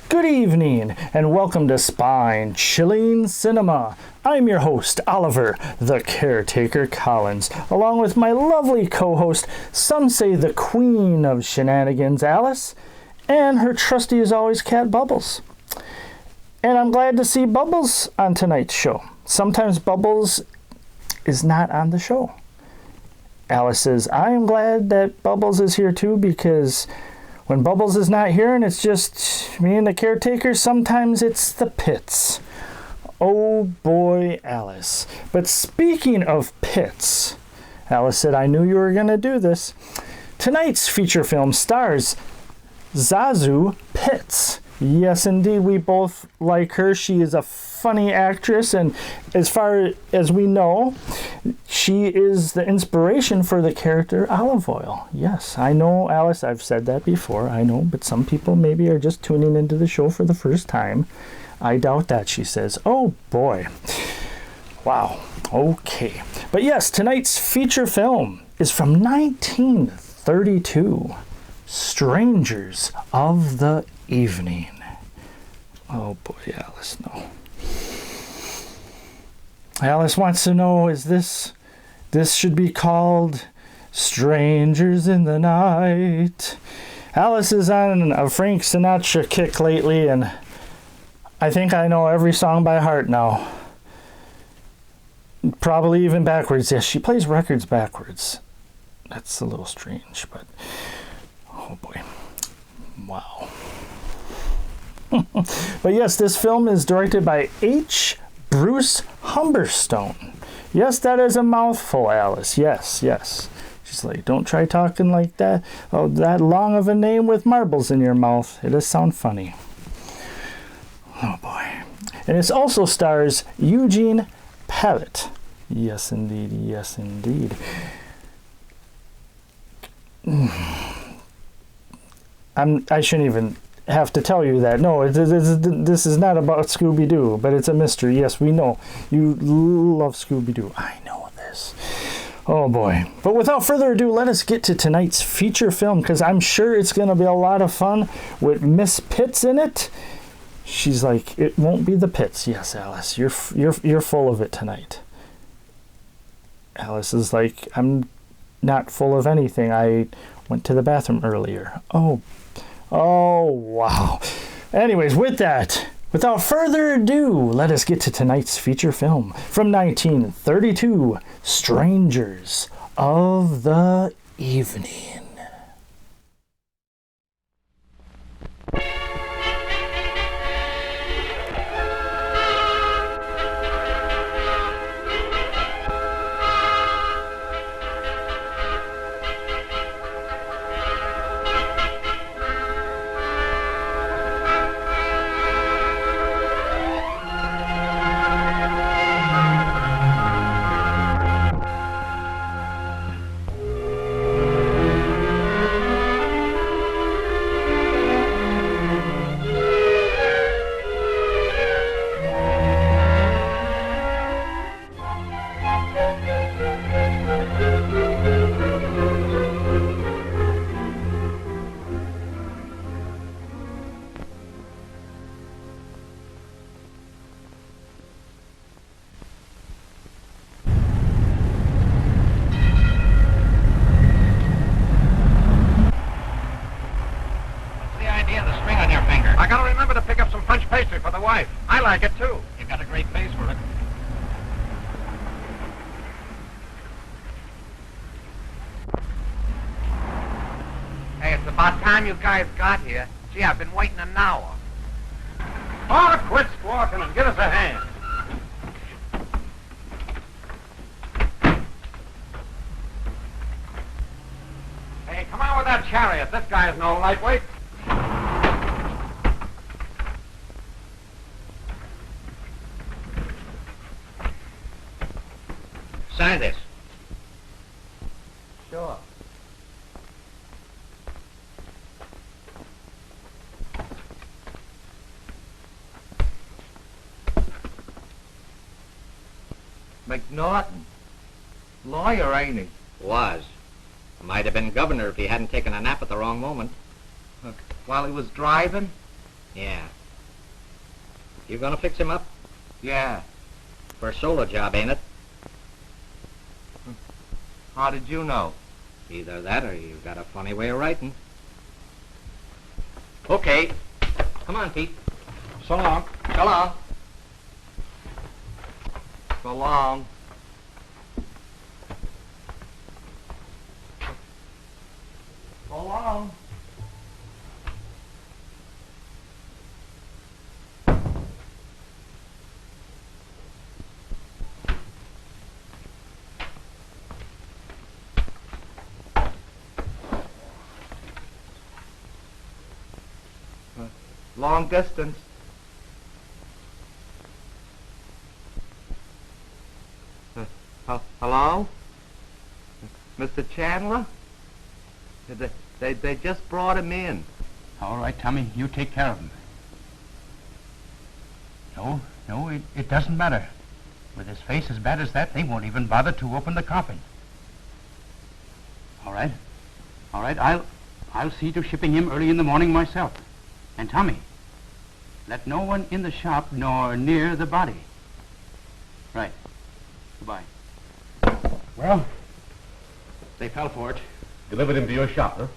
Good evening, and welcome to Spine-Chilling Cinema. I'm your host, Oliver, the Caretaker Collins, along with my lovely co-host, some say the queen of shenanigans, Alice, and her trusty as always, cat, Bubbles. And I'm glad to see Bubbles on tonight's show. Sometimes Bubbles is not on the show. Alice says, I am glad that Bubbles is here too, because when Bubbles is not here and it's just me and the caretaker, sometimes it's the Pitts. Oh boy, Alice. But speaking of Pitts, Alice said, I knew you were going to do this. Tonight's feature film stars Zasu Pitts. Yes, indeed, we both like her. She is a funny actress, and as far as we know, she is the inspiration for the character Olive Oil. Yes, I know, Alice, I've said that before, I know, but some people maybe are just tuning into the show for the first time. I doubt that, she says. Oh, boy. Wow. Okay. But yes, tonight's feature film is from 1932. Strangers of the Evening. Oh boy, Alice, no. Alice wants to know, is this should be called Strangers in the Night. Alice is on a Frank Sinatra kick lately, and I think I know every song by heart now. Probably even backwards. Yes, she plays records backwards. That's a little strange, but oh boy. Wow. But yes, this film is directed by H. Bruce Humberstone. Yes, that is a mouthful, Alice. Yes, yes. She's like, don't try talking like that. Oh, that long of a name with marbles in your mouth. It does sound funny. Oh boy. And it also stars Eugene Pallete. Yes, indeed. Yes, indeed. I shouldn't even have to tell you that. No, this is not about Scooby-Doo, but it's a mystery. Yes, we know. You love Scooby-Doo. I know this. Oh, boy. But without further ado, let us get to tonight's feature film, because I'm sure it's going to be a lot of fun with Miss Pitts in it. She's like, it won't be the Pitts. Yes, Alice, you're full of it tonight. Alice is like, I'm not full of anything. I went to the bathroom earlier. Oh, wow. Anyways, with that, without further ado, let us get to tonight's feature film from 1932, Strangers of the Evening. I like it, too. You've got a great face for it. Hey, it's about time you guys got here. Gee, I've been waiting an hour. Oh, quit squawking and give us a hand. Hey, come carry it. This guy is no lightweight. Sign this. Sure. McNaughton. Lawyer, ain't he? Was. Might have been governor if he hadn't taken a nap at the wrong moment. While he was driving? Yeah. You gonna fix him up? Yeah. For a solo job, ain't it? How did you know? Either that or you've got a funny way of writing. Okay. Come on, Pete. So long. So long. So long. So long. Long distance. Hello? Mr. Chandler? They just brought him in. All right, Tommy, you take care of him. No, it doesn't matter. With his face as bad as that, they won't even bother to open the coffin. All right, I'll see to shipping him early in the morning myself. And Tommy, let no one in the shop nor near the body. Right. Goodbye. Well, they fell for it. Delivered him to your shop, huh?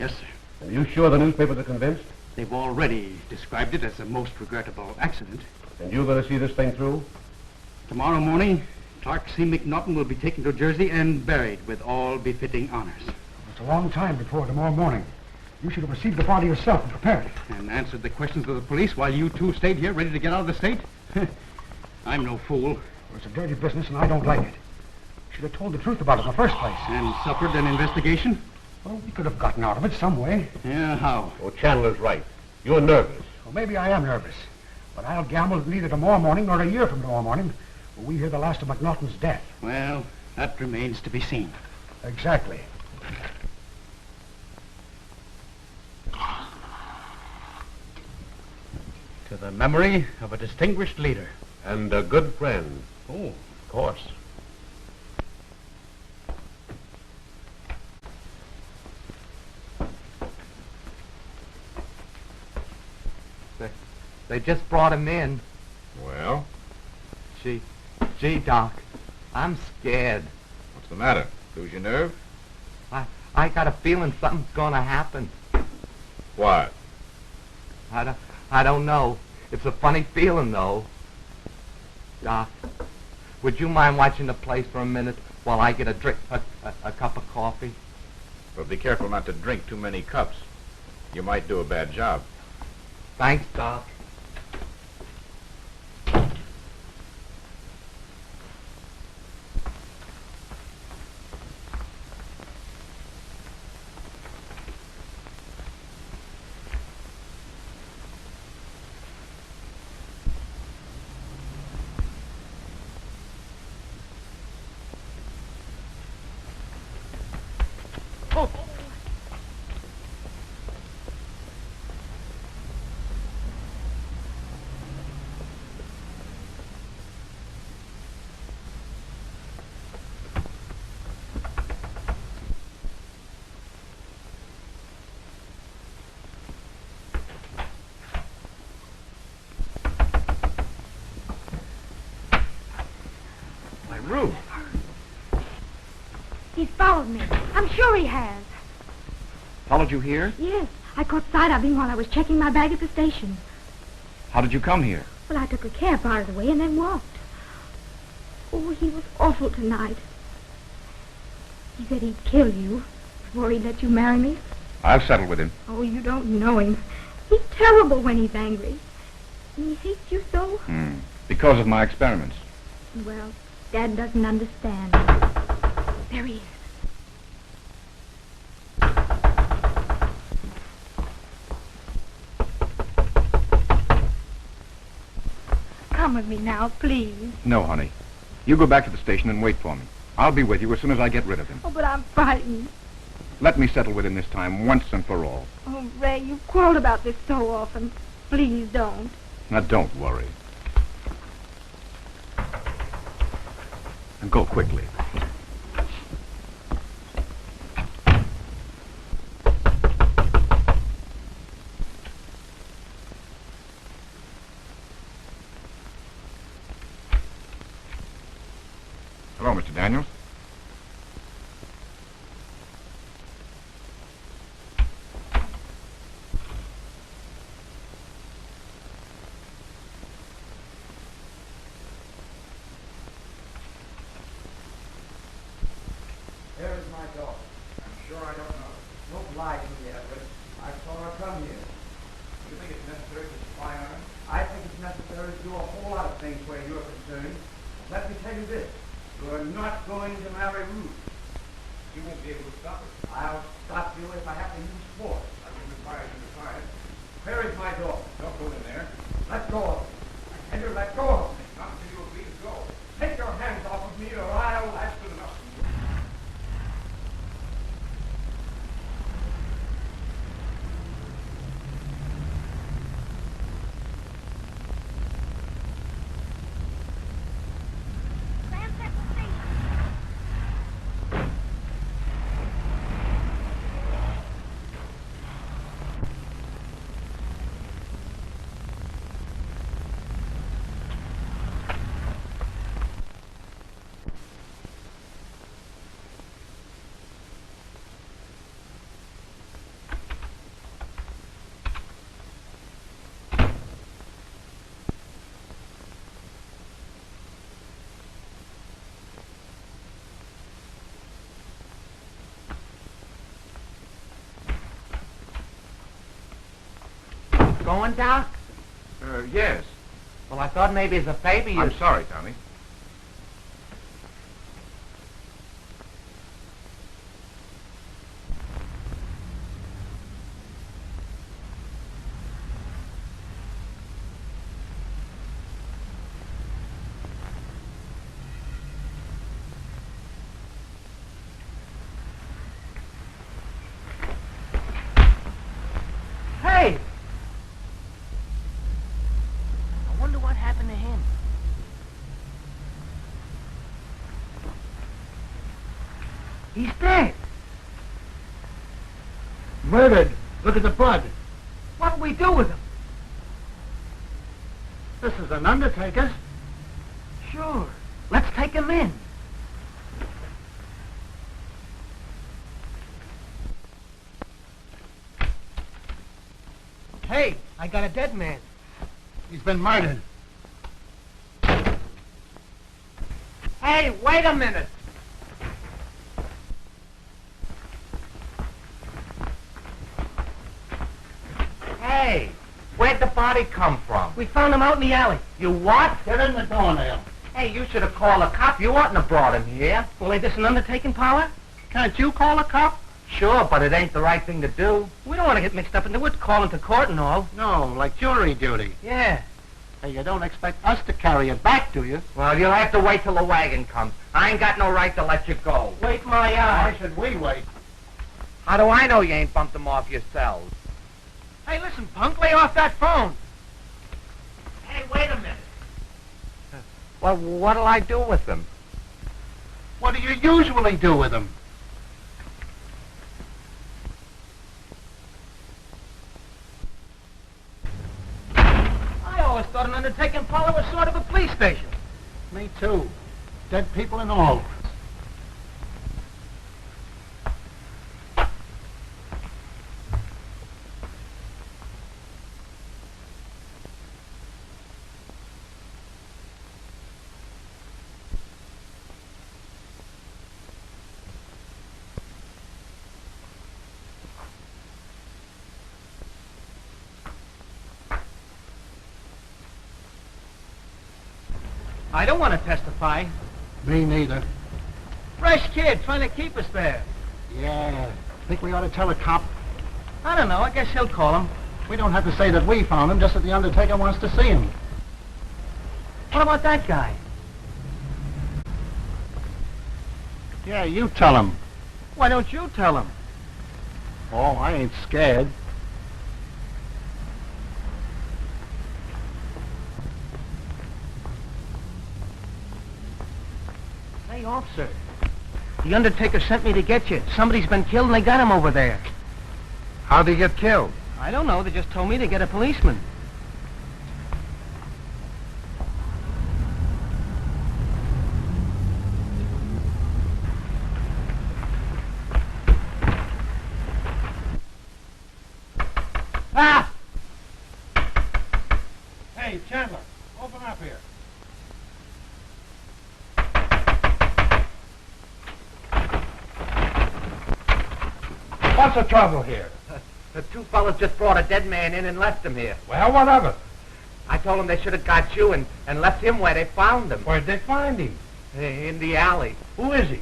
Yes, sir. Are you sure the newspapers are convinced? They've already described it as a most regrettable accident. And you're going to see this thing through? Tomorrow morning, Clark C. McNaughton will be taken to Jersey and buried with all befitting honors. It's a long time before tomorrow morning. You should have received the body yourself and prepared it. And answered the questions of the police while you two stayed here ready to get out of the state? I'm no fool. Well, it's a dirty business, and I don't like it. You should have told the truth about it in the first place. And suffered an investigation? Well, we could have gotten out of it some way. Yeah, how? Oh, Chandler's right. You're nervous. Well, maybe I am nervous. But I'll gamble that neither tomorrow morning nor a year from tomorrow morning will we hear the last of McNaughton's death. Well, that remains to be seen. Exactly. To the memory of a distinguished leader. And a good friend. Oh, Of course. They just brought him in. Well, Gee, Doc, I'm scared. what's the matter? Lose your nerve? I got a feeling something's gonna happen. What? I don't know. It's a funny feeling, though. Doc, would you mind watching the place for a minute while I get a cup of coffee? But be careful not to drink too many cups. You might do a bad job. Thanks, Doc. Ruth. He's followed me. I'm sure he has. Followed you here? Yes, I caught sight of him while I was checking my bag at the station. How did you come here? Well, I took a cab part of the way and then walked. Oh, he was awful tonight. He said he'd kill you before he'd let you marry me. I'll settle with him. Oh, you don't know him. He's terrible when he's angry. And he hates you so. Because of my experiments. Well, Dad doesn't understand. There he is. come with me now, please? No, honey. You go back to the station and wait for me. I'll be with you as soon as I get rid of him. Oh, but I'm frightened. Let me settle with him this time, once and for all. Oh, Ray, you've quarreled about this so often. Please don't. Now, don't worry. And go quickly. Hello, Mr. Daniels. There is my daughter. I'm sure I don't know. Don't lie to me, Edward. I saw her come here. You think it's necessary to spy on him? I think it's necessary to do a whole lot of things where you're concerned. Let me tell you this. You're not going to marry Ruth. You won't be able to stop it. I'll stop you if I have to use force. I can defy it and defy it. Where is my daughter? Don't go in there. Let go of me. I tell you, let go of me. Not until you agree to go. Take your hands off of me or I'll... That's good enough. Going, Doc? Yes. Well, I thought maybe as a favor you... I'm sorry, Tommy. Hey! I wonder what happened to him. He's dead. Murdered. Look at the blood. What'll we do with him? This is an undertaker's. Sure. Let's take him in. Hey, I got a dead man. He's been murdered. Hey, wait a minute. Hey, where'd the body come from? We found him out in the alley. You what? Get in the doornail. Hey, you should have called a cop. You oughtn't have brought him here. Well, ain't this an undertaking, Power? Can't you call a cop? Sure, but it ain't the right thing to do. We don't want to get mixed up into it, calling to court and all. No, like jury duty. Yeah. Hey, you don't expect us to carry it back, do you? Well, you'll have to wait till the wagon comes. I ain't got no right to let you go. Wait my Why eye. should we wait? How do I know you ain't bumped them off yourselves? Hey, listen, punk, lay off that phone. Hey, wait a minute. Well, what'll I do with them? What do you usually do with them? I always thought an undertaking parlor was sort of a police station. Me too. Dead people and all. I don't want to testify. Me neither. Fresh kid trying to keep us there. Yeah. Think we ought to tell a cop? I don't know. I guess he'll call him. We don't have to say that we found him, just that the undertaker wants to see him. What about that guy? Yeah, you tell him. Why don't you tell him? Oh, I ain't scared. Hey, officer. The undertaker sent me to get you. Somebody's been killed and they got him over there. How'd he get killed? I don't know. They just told me to get a policeman. Ah! Hey, Chandler, open up here. What's the trouble here? The two fellas just brought a dead man in and left him here. Well, what of it? I told them they should have got you and left him where they found him. Where'd they find him? In the alley. Who is he?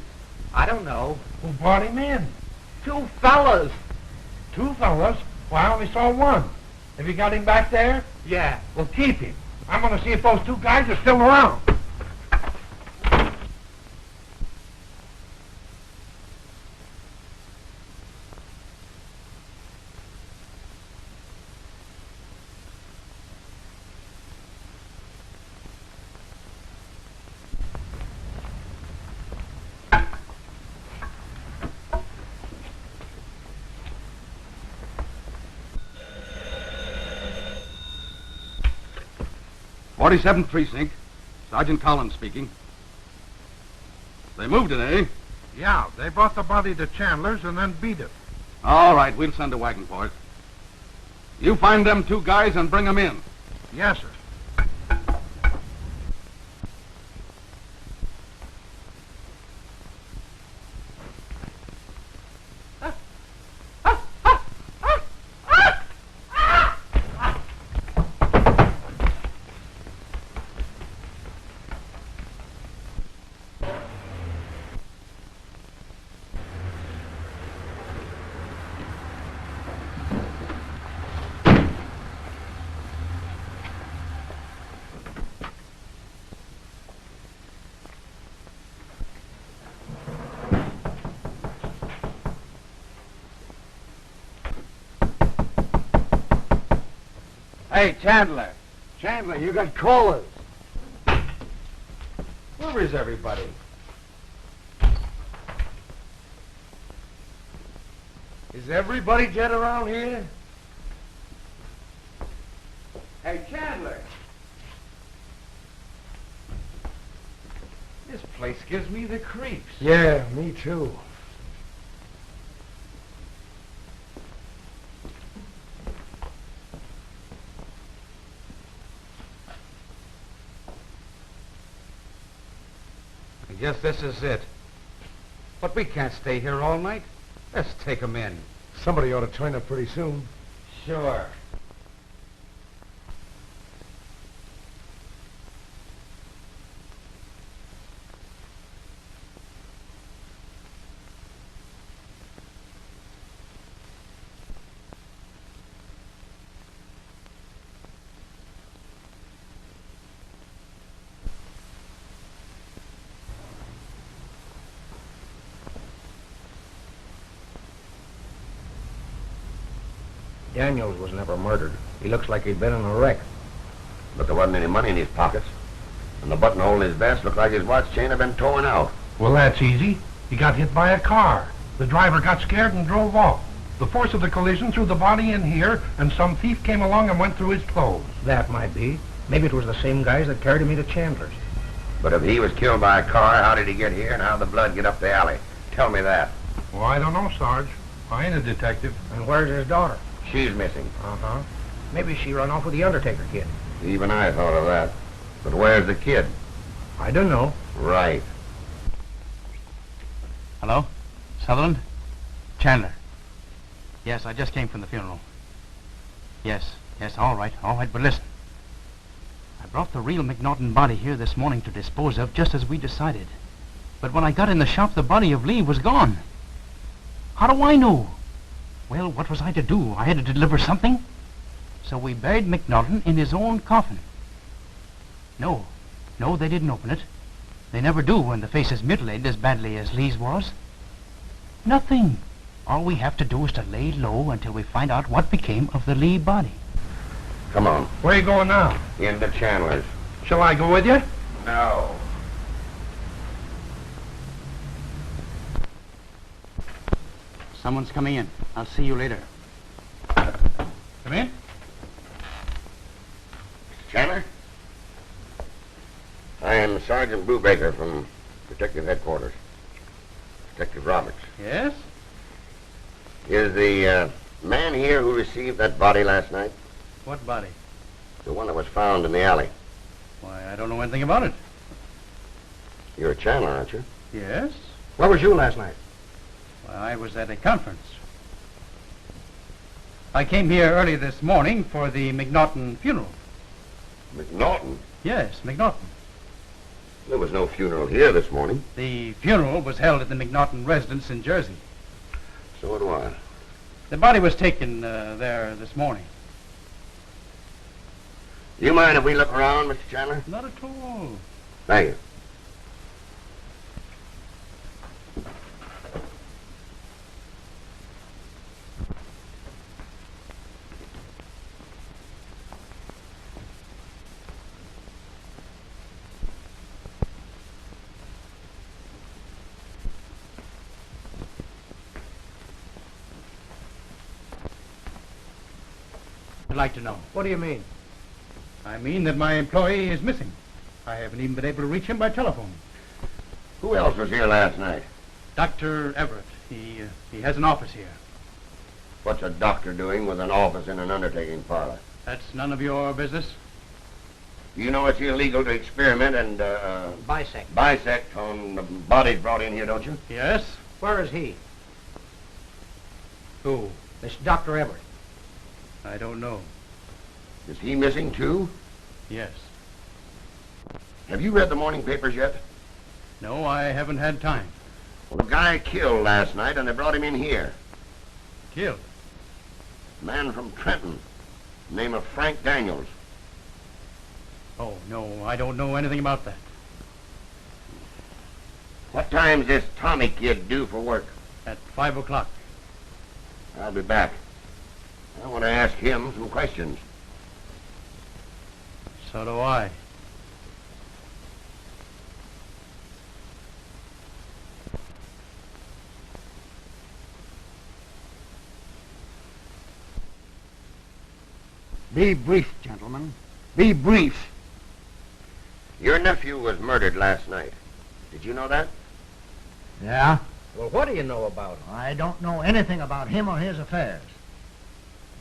I don't know. Who brought him in? Two fellas. Two fellas? Well, I only saw one. Have you got him back there? Yeah. Well, keep him. I'm going to see if those two guys are still around. '47th Precinct. Sergeant Collins speaking. They moved it, eh? Yeah, they brought the body to Chandler's and then beat it. All right, we'll send a wagon for it. You find them two guys and bring them in. Yes, sir. Hey, Chandler. Chandler, you got callers. Where is everybody? Is everybody dead around here? Hey, Chandler. This place gives me the creeps. Yeah, me too. I guess this is it. But we can't stay here all night. Let's take 'em in. Somebody ought to turn up pretty soon. Sure. Daniels was never murdered. He looks like he'd been in a wreck. But there wasn't any money in his pockets. And the buttonhole in his vest looked like his watch chain had been torn out. Well, that's easy. He got hit by a car. The driver got scared and drove off. The force of the collision threw the body in here, and some thief came along and went through his clothes. That might be. Maybe it was the same guys that carried me to Chandler's. But if he was killed by a car, how did he get here and how did the blood get up the alley? Tell me that. Well, I don't know, Sarge. I ain't a detective. And where's his daughter? She's missing. Uh-huh. Maybe she run off with the undertaker kid. Even I thought of that. But where's the kid? I don't know. Right. Hello? Sutherland? Chandler. Yes, I just came from the funeral. Yes, all right, but listen. I brought the real McNaughton body here this morning to dispose of, just as we decided. But when I got in the shop, the body of Lee was gone. How do I know? Well, what was I to do? I had to deliver something. So we buried McNaughton in his own coffin. No, No, they didn't open it. They never do when the face is mutilated as badly as Lee's was. Nothing. All we have to do is to lay low until we find out what became of the Lee body. Come on. Where are you going now? Into Chandler's. Shall I go with you? No. Someone's coming in. I'll see you later. Come in. Mr. Chandler? I am Sergeant Brubaker from Detective Headquarters. Detective Roberts. Yes? Is the man here who received that body last night? What body? The one that was found in the alley. Why, I don't know anything about it. You're a Chandler, aren't you? Yes? Where was you last night? Well, I was at a conference. I came here early this morning for the McNaughton funeral. McNaughton? Yes, McNaughton. There was no funeral here this morning. The funeral was held at the McNaughton residence in Jersey. So do I. The body was taken there this morning. Do you mind if we look around, Mr. Chandler? Not at all. Thank you. I'd like to know. What do you mean? I mean that my employee is missing. I haven't even been able to reach him by telephone. Who else was here last night? Dr. Everett. He has an office here. What's a doctor doing with an office in an undertaking parlor? That's none of your business. You know it's illegal to experiment and, bisect on the bodies brought in here, don't you? Yes? Where is he? Who? This Dr. Everett. I don't know. Is he missing too? Yes. Have you read the morning papers yet? No, I haven't had time. Well, a guy killed last night and they brought him in here. Killed? A man from Trenton, name of Frank Daniels. Oh, no, I don't know anything about that. What time's this Tommy kid due for work? At 5 o'clock. I'll be back. I want to ask him some questions. So do I. Be brief, gentlemen. Be brief. Your nephew was murdered last night. Did you know that? Yeah? Well, what do you know about him? I don't know anything about him or his affairs.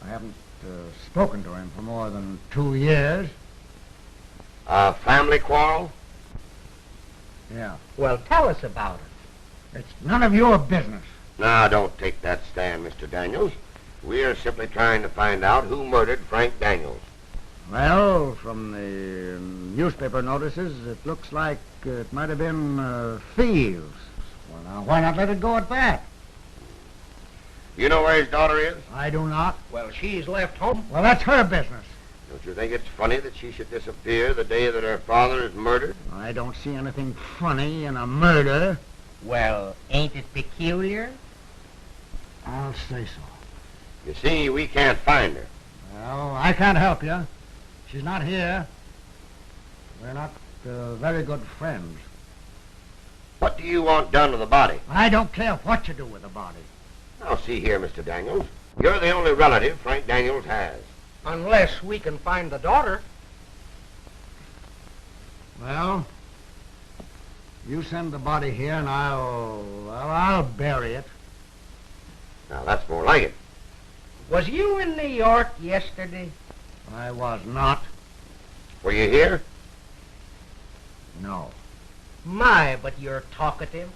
I haven't spoken to him for more than 2 years. A family quarrel? Yeah. Well, tell us about it. It's none of your business. Now, don't take that stand, Mr. Daniels. We are simply trying to find out who murdered Frank Daniels. Well, from the newspaper notices, it looks like it might have been Fields. Well, now, why not let it go at that? You know where his daughter is? I do not. Well, she's left home. Well, that's her business. Don't you think it's funny that she should disappear the day that her father is murdered? I don't see anything funny in a murder. Well, ain't it peculiar? I'll say so. You see, we can't find her. Well, I can't help you. She's not here. We're not very good friends. What do you want done to the body? I don't care what you do with the body. Now, see here, Mr. Daniels. You're the only relative Frank Daniels has. Unless we can find the daughter. Well, you send the body here and I'll bury it. Now, that's more like it. Was you in New York yesterday? I was not. Were you here? No. My, but you're talkative.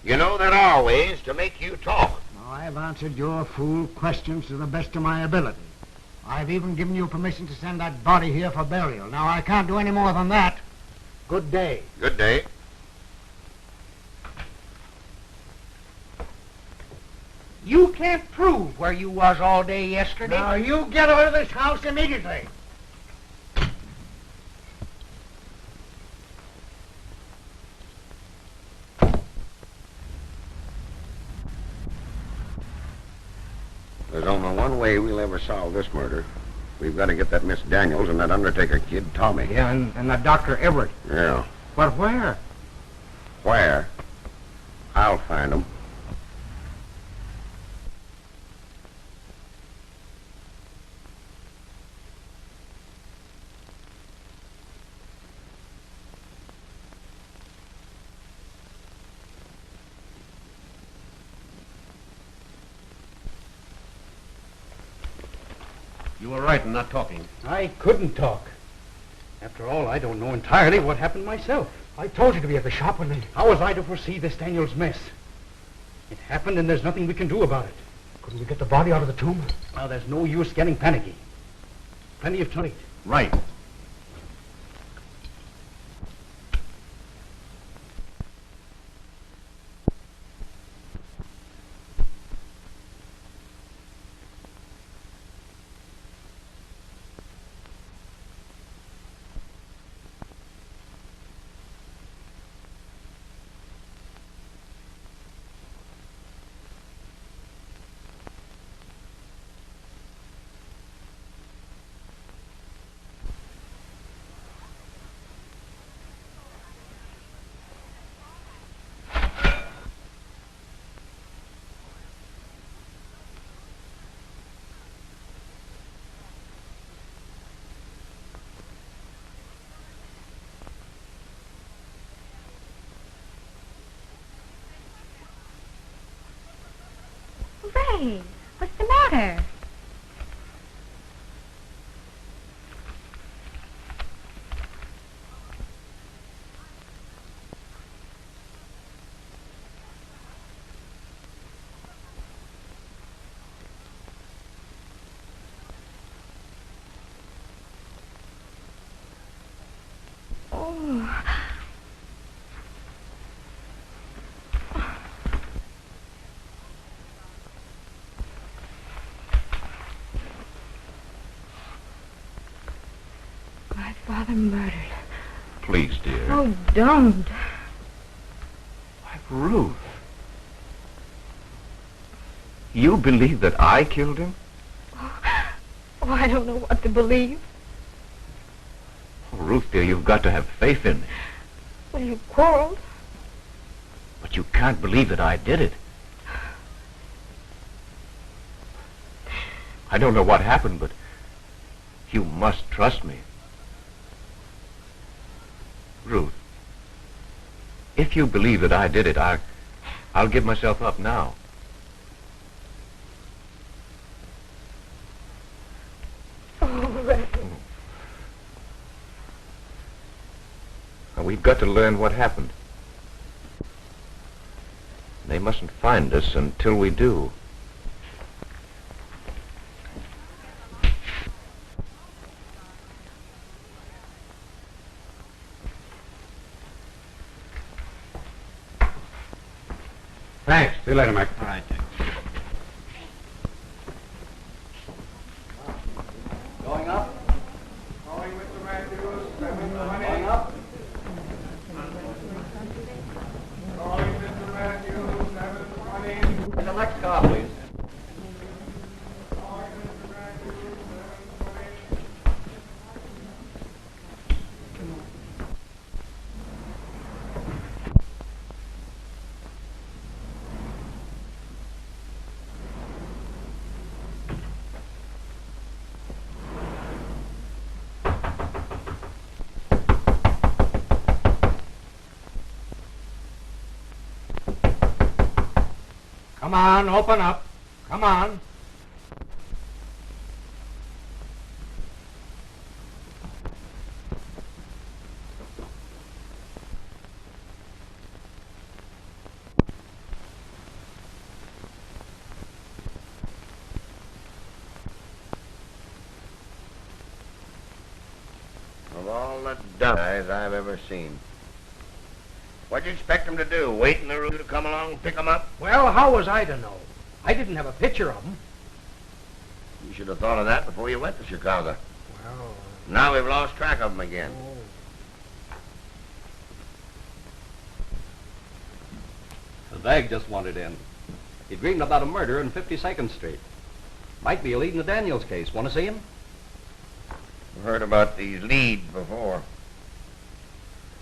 You know, there are ways to make you talk. Now, I've answered your fool questions to the best of my ability. I've even given you permission to send that body here for burial. Now, I can't do any more than that. Good day. Good day. You can't prove where you was all day yesterday. Now, you get out of this house immediately. There's only one way we'll ever solve this murder. We've got to get that Miss Daniels and that undertaker kid, Tommy. Yeah, and that Dr. Everett. Yeah. But where? Where? I'll find them. You were right in not talking. I couldn't talk. After all, I don't know entirely what happened myself. I told you to be at the shop when they... How was I to foresee this Daniels mess? It happened and there's nothing we can do about it. Couldn't we get the body out of the tomb? Well, there's no use getting panicky. Plenty of time. Right. Ray, what's the matter? Oh. My father murdered. Please, dear. Oh, don't. Why, Ruth. You believe that I killed him? Oh, I don't know what to believe. Oh, Ruth, dear, you've got to have faith in me. Well, you quarreled. But you can't believe that I did it. I don't know what happened, but you must trust me. Ruth, if you believe that I did it, I'll give myself up now. Oh, Ray. Now, we've got to learn what happened. They mustn't find us until we do. Thanks. See you later, Mac. All right. Going up? Going, Mr. Matthews. Going up? Going, Mr. Matthews. 720. In the next car, please. Come on, open up. Come on. Of all the dumb guys I've ever seen. What'd you expect them to do? Wait in the room to come along and pick them up? Well, how was I to know? I didn't have a picture of them. You should have thought of that before you went to Chicago. Well... Now we've lost track of them again. The bag just wandered in. He dreamed about a murder on 52nd Street. Might be a lead in the Daniels case. Want to see him? I've heard about these leads before.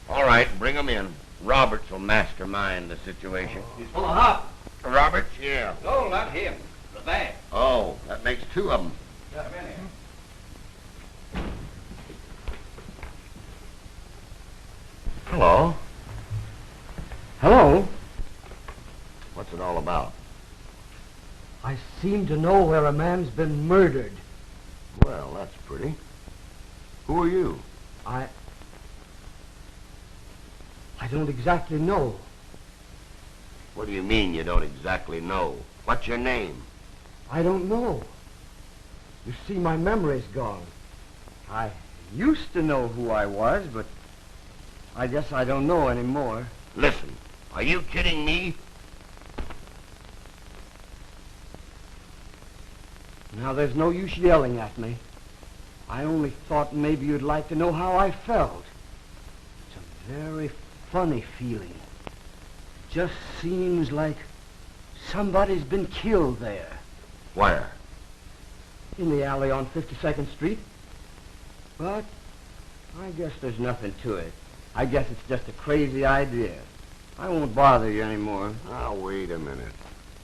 All right, bring 'em in. Roberts will mastermind the situation. He's full of hop. Roberts? Yeah. No, not him. The bag. Oh, that makes two of 'em. Got him in here. Hello. Hello. What's it all about? I seem to know where a man's been murdered. Well, that's pretty. Who are you? I don't exactly know. What do you mean you don't exactly know? What's your name? I don't know. You see, my memory's gone. I used to know who I was, but I guess I don't know anymore. Listen, are you kidding me? Now, there's no use yelling at me. I only thought maybe you'd like to know how I felt. It's a very funny feeling. Just seems like somebody's been killed there. Where? In the alley on 52nd Street. But I guess there's nothing to it. I guess it's just a crazy idea. I won't bother you anymore. Now, wait a minute.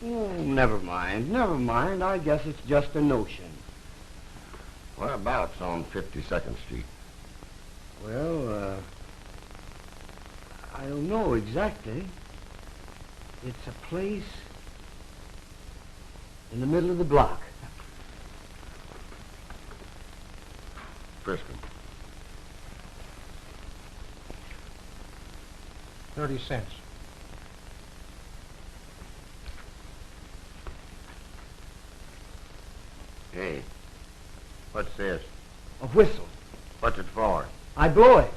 Oh, never mind. I guess it's just a notion. Whereabouts on 52nd Street? Well, I don't know exactly. It's a place in the middle of the block. Frisk 'em. 30 cents. Hey, what's this? A whistle. What's it for? I blow it.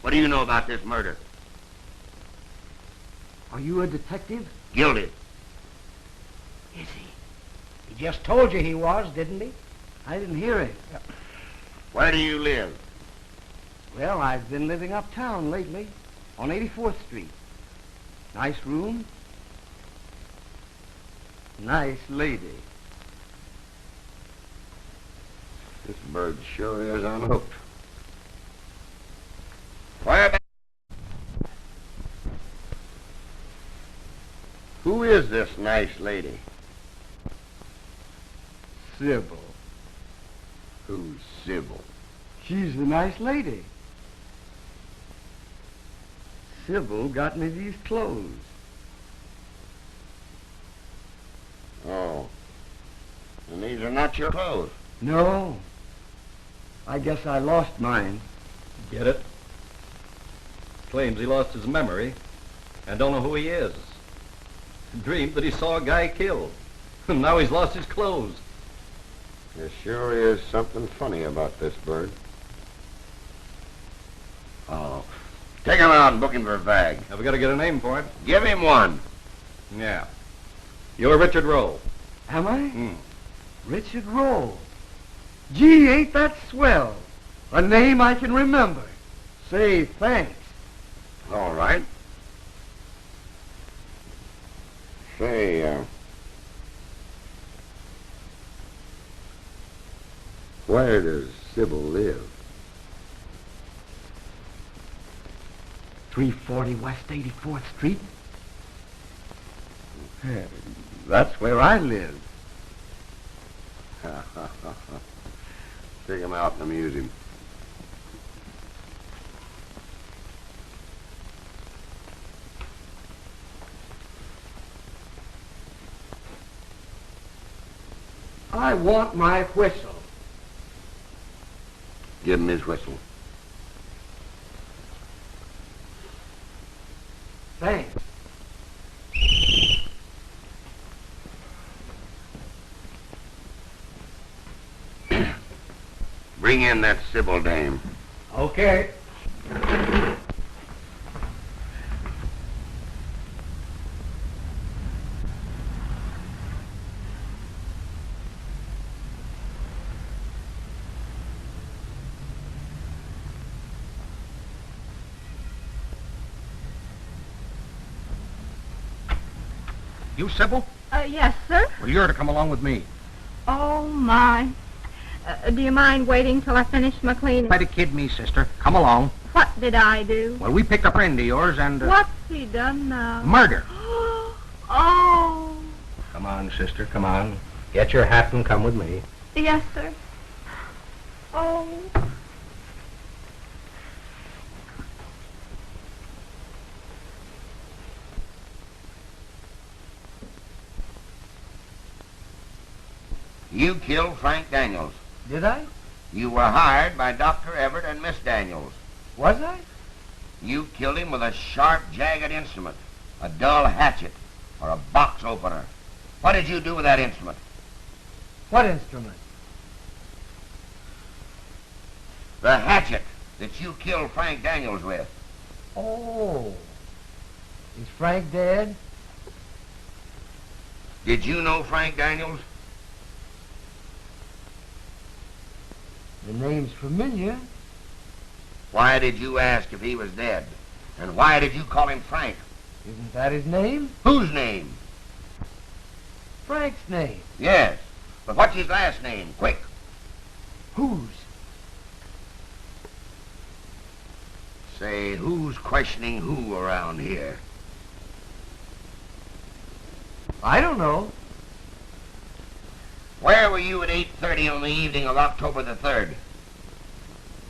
What do you know about this murder? Are you a detective? Guilty. Is he? He just told you he was, didn't he? I didn't hear him. Where do you live? Well, I've been living uptown lately, on 84th Street. Nice room. Nice lady. This bird sure is unhooked. Where? Who is this nice lady? Sybil. Who's Sybil? She's the nice lady. Sybil got me these clothes. Oh. And these are not your clothes? No. I guess I lost mine. Get it? Claims he lost his memory and don't know who he is. Dreamed that he saw a guy killed. And now he's lost his clothes. There sure is something funny about this bird. Oh. Take him out and book him for a bag. Have we got to get a name for him? Give him one. Yeah. You're Richard Rowe. Am I? Richard Rowe. Gee, ain't that swell? A name I can remember. Say, thanks. All right. Say, where does Sybil live? 340 West 84th Street. That's where I live. Take him out and amuse him. I want my whistle. Give him his whistle. Thanks. Bring in that Sybil dame. Okay. You, Sybil? Yes, sir. Well, you're to come along with me. Oh, my. Do you mind waiting till I finish my cleaning? Try to kid me, sister. Come along. What did I do? Well, we picked up a friend of yours and... What's he done now? Murder. Oh. Come on, sister, come on. Get your hat and come with me. Yes, sir. Oh. You killed Frank Daniels. Did I? You were hired by Dr. Everett and Miss Daniels. Was I? You killed him with a sharp, jagged instrument, a dull hatchet, or a box opener. What did you do with that instrument? What instrument? The hatchet that you killed Frank Daniels with. Oh. Is Frank dead? Did you know Frank Daniels? The name's familiar. Why did you ask if he was dead? And why did you call him Frank? Isn't that his name? Whose name? Frank's name. Yes. But what's his last name? Quick. Whose? Say, who's questioning who around here? I don't know. Where were you at 8:30 on the evening of October the 3rd?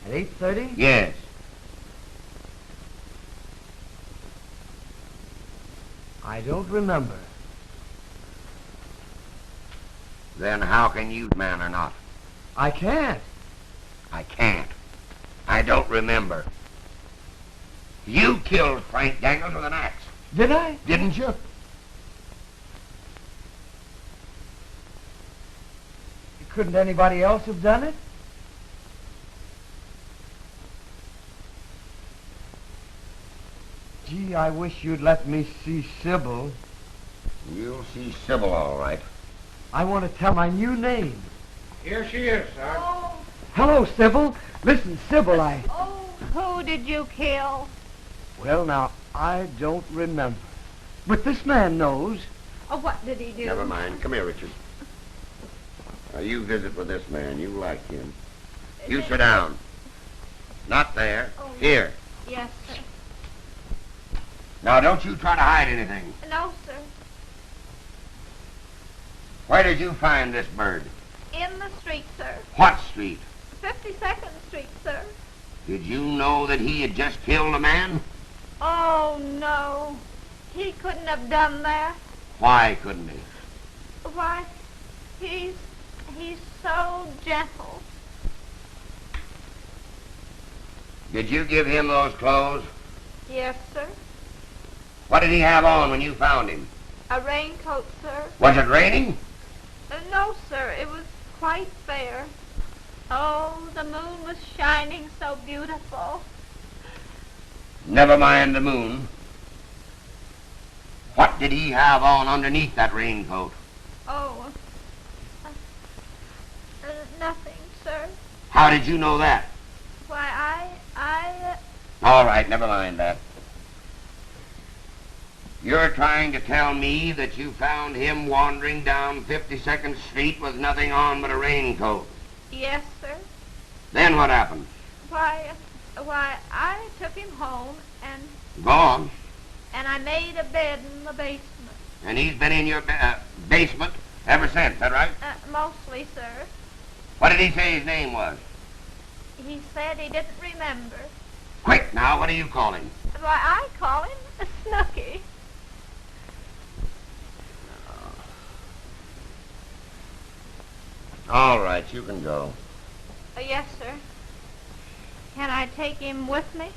At 8:30? Yes. I don't remember. Then how can you, man or not? I can't. I can't. I don't remember. You killed Frank Daniels with an axe. Did I? Didn't you? Couldn't anybody else have done it? Gee, I wish you'd let me see Sybil. You'll see Sybil all right. I want to tell my new name. Here she is, Sarge. Oh. Hello, Sybil. Listen, Sybil, Oh, who did you kill? Well, now, I don't remember. But this man knows. Oh, what did he do? Never mind. Come here, Richard. Now, you visit with this man. You like him. You sit down. Not there. Oh. Here. Yes, sir. Now, don't you try to hide anything. No, sir. Where did you find this bird? In the street, sir. What street? 52nd Street, sir. Did you know that he had just killed a man? Oh, no. He couldn't have done that. Why couldn't he? Why, he's so gentle. Did you give him those clothes? Yes, sir. What did he have on when you found him? A raincoat, sir. Was it raining? No, sir. It was quite fair. Oh, the moon was shining so beautiful. Never mind the moon. What did he have on underneath that raincoat? Oh, nothing, sir. How did you know that? Why, All right, never mind that. You're trying to tell me that you found him wandering down 52nd Street with nothing on but a raincoat. Yes, sir. Then what happened? Why, I took him home and Go on. I made a bed in the basement. And he's been in your basement ever since, is that right? Mostly, sir. What did he say his name was? He said he didn't remember. Quick now, what do you call him? Why, I call him a Snooky. All right, you can go. Yes, sir. Can I take him with me?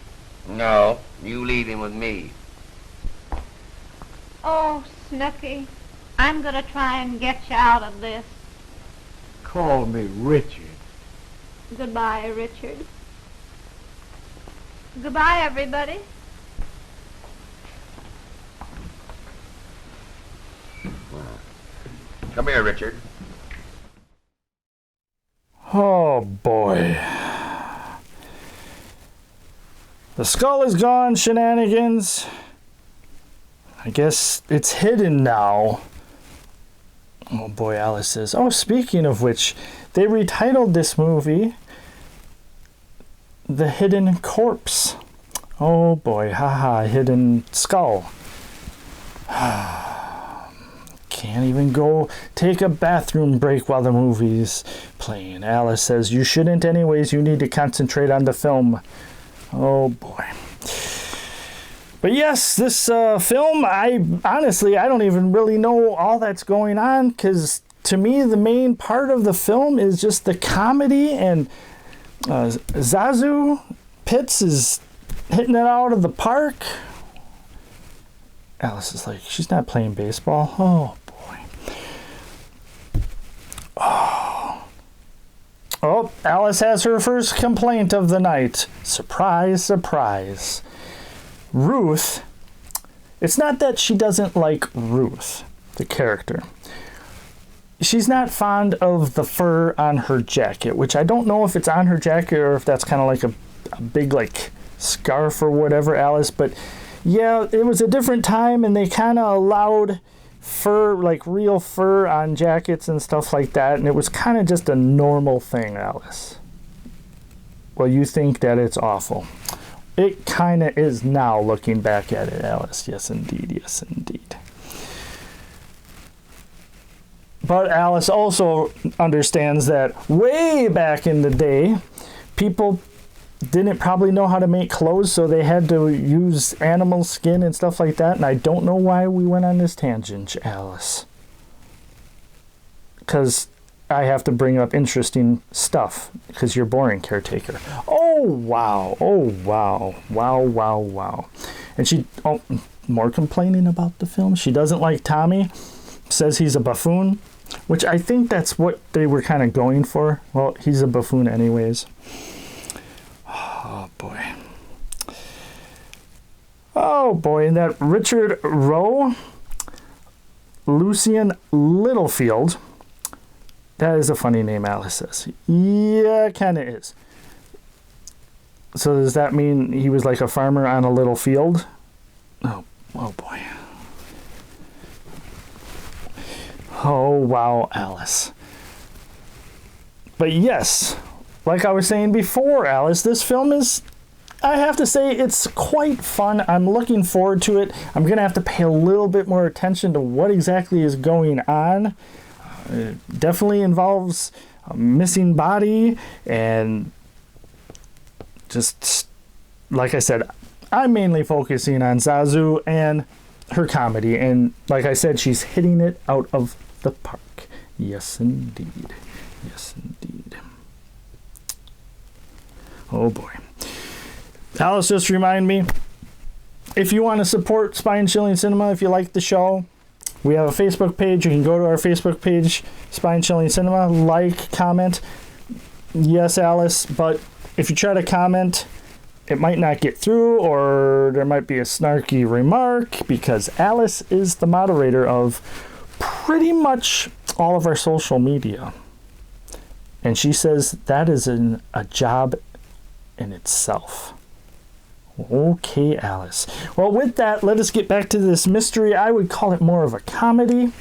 No, you leave him with me. Oh, Snooky, I'm going to try and get you out of this. Call me Richard. Goodbye, Richard. Goodbye, everybody. Come here, Richard. Oh, boy. The skull is gone, shenanigans. I guess it's hidden now. Oh boy, Alice says. Oh, speaking of which, they retitled this movie The Hidden Corpse. Oh boy, haha, Hidden Skull. Can't even go take a bathroom break while the movie's playing. Alice says, you shouldn't anyways, you need to concentrate on the film. Oh boy. But yes, this film, I don't even really know all that's going on, because to me the main part of the film is just the comedy, and Zasu Pitts is hitting it out of the park. Alice is like, she's not playing baseball. Oh boy. Oh, Alice has her first complaint of the night. Surprise, surprise. Ruth, it's not that she doesn't like Ruth, the character. She's not fond of the fur on her jacket, which I don't know if it's on her jacket or if that's kind of like a big like scarf or whatever, Alice, but yeah, it was a different time and they kind of allowed fur, like real fur on jackets and stuff like that, and it was kind of just a normal thing, Alice. Well, you think that it's awful. It kind of is now, looking back at it, Alice. Yes, indeed. Yes, indeed. But Alice also understands that way back in the day, people didn't probably know how to make clothes, so they had to use animal skin and stuff like that. And I don't know why we went on this tangent, Alice. Because I have to bring up interesting stuff, because you're boring, Caretaker. Oh, wow. Oh, wow. Wow, wow, wow. And she, more complaining about the film. She doesn't like Tommy, says he's a buffoon, which I think that's what they were kind of going for. Well, he's a buffoon anyways. Oh, boy. Oh, boy. And that Richard Rowe, Lucien Littlefield, that is a funny name, Alice says. Yeah, it kind of is. So does that mean he was like a farmer on a little field? Oh boy. Oh, wow, Alice. But yes, like I was saying before, Alice, this film is, I have to say, it's quite fun. I'm looking forward to it. I'm going to have to pay a little bit more attention to what exactly is going on. It definitely involves a missing body, and just like I said, I'm mainly focusing on Zasu and her comedy, and like I said, she's hitting it out of the park. Yes, indeed. Yes, indeed. Oh boy. Alice just reminded me, if you want to support Spine Chilling Cinema, if you like the show, we have a Facebook page. You can go to our Facebook page, Spine Chilling Cinema, like, comment. Yes, Alice, but if you try to comment, it might not get through, or there might be a snarky remark, because Alice is the moderator of pretty much all of our social media. And she says that is a job in itself. Okay, Alice. Well, with that, let us get back to this mystery. I would call it more of a comedy.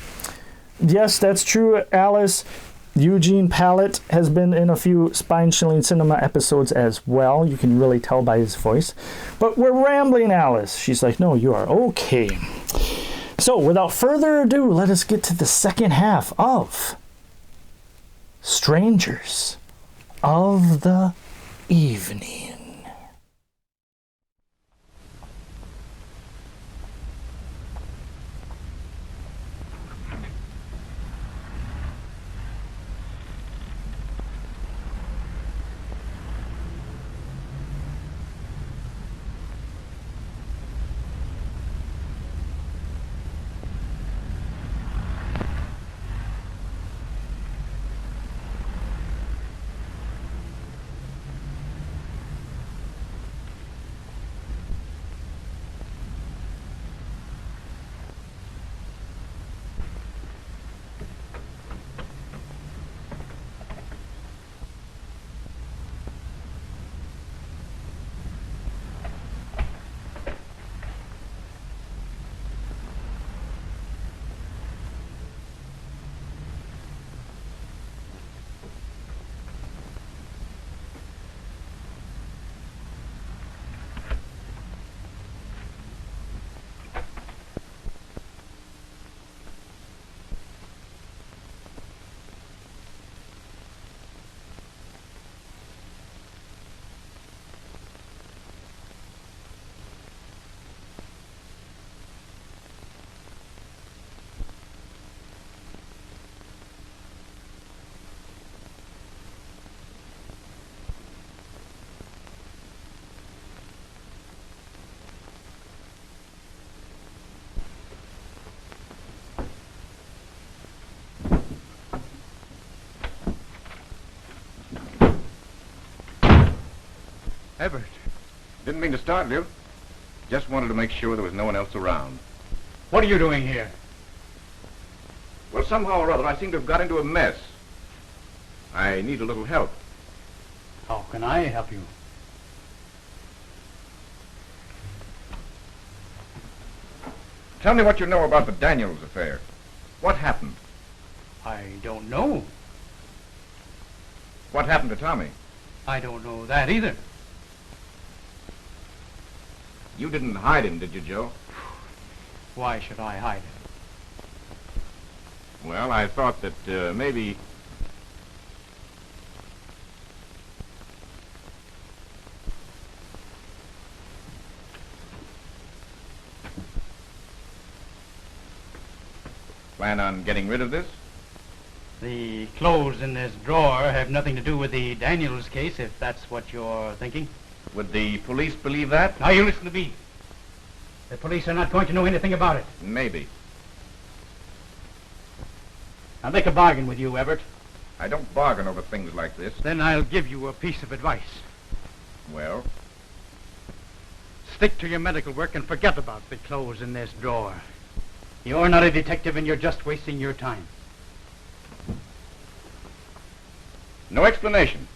Yes, that's true, Alice. Eugene Pallete has been in a few Spine Chilling Cinema episodes as well. You can really tell by his voice. But we're rambling, Alice. She's like, no, you are okay. So, without further ado, let us get to the second half of Strangers of the Evening. Everett. Didn't mean to startle you. Just wanted to make sure there was no one else around. What are you doing here? Well, somehow or other, I seem to have got into a mess. I need a little help. How can I help you? Tell me what you know about the Daniels affair. What happened? I don't know. What happened to Tommy? I don't know that either. You didn't hide him, did you, Joe? Why should I hide him? Well, I thought that maybe... Plan on getting rid of this? The clothes in this drawer have nothing to do with the Daniels case, if that's what you're thinking. Would the police believe that? Now you listen to me. The police are not going to know anything about it. Maybe. I'll make a bargain with you, Everett. I don't bargain over things like this. Then I'll give you a piece of advice. Well? Stick to your medical work and forget about the clothes in this drawer. You're not a detective and you're just wasting your time. No explanation?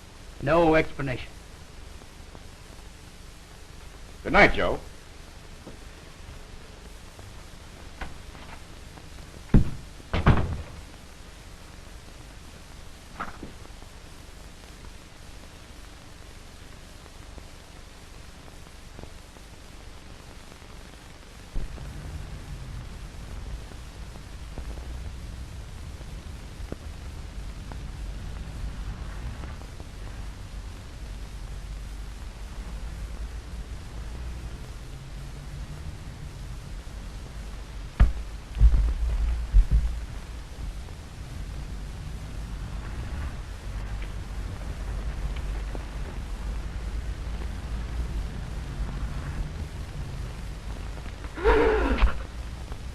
No explanation. Good night, Joe.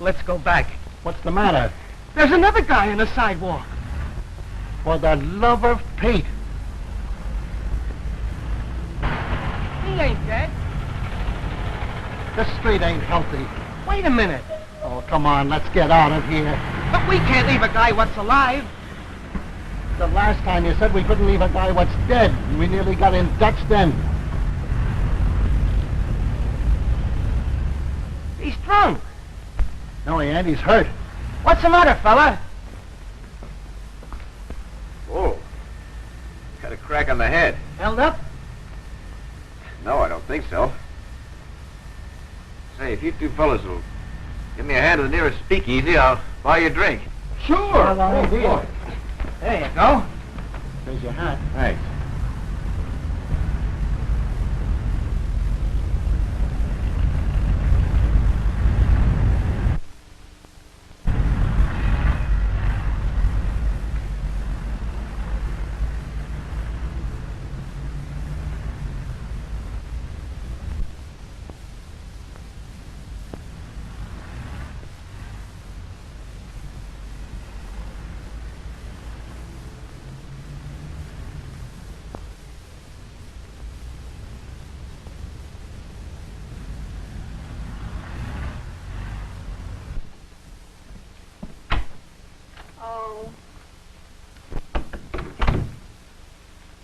Let's go back. What's the matter? There's another guy on the sidewalk. For the love of Pete. He ain't dead. This street ain't healthy. Wait a minute. Oh, come on, let's get out of here. But we can't leave a guy what's alive. The last time you said we couldn't leave a guy what's dead, and we nearly got in Dutch then. He's drunk. No, he ain't. He's hurt. What's the matter, fella? Oh, got a crack on the head. Held up? No, I don't think so. Say, if you two fellas will give me a hand to the nearest speakeasy, I'll buy you a drink. Sure. Well, I ain't here. There you go. There's your hat. Thanks.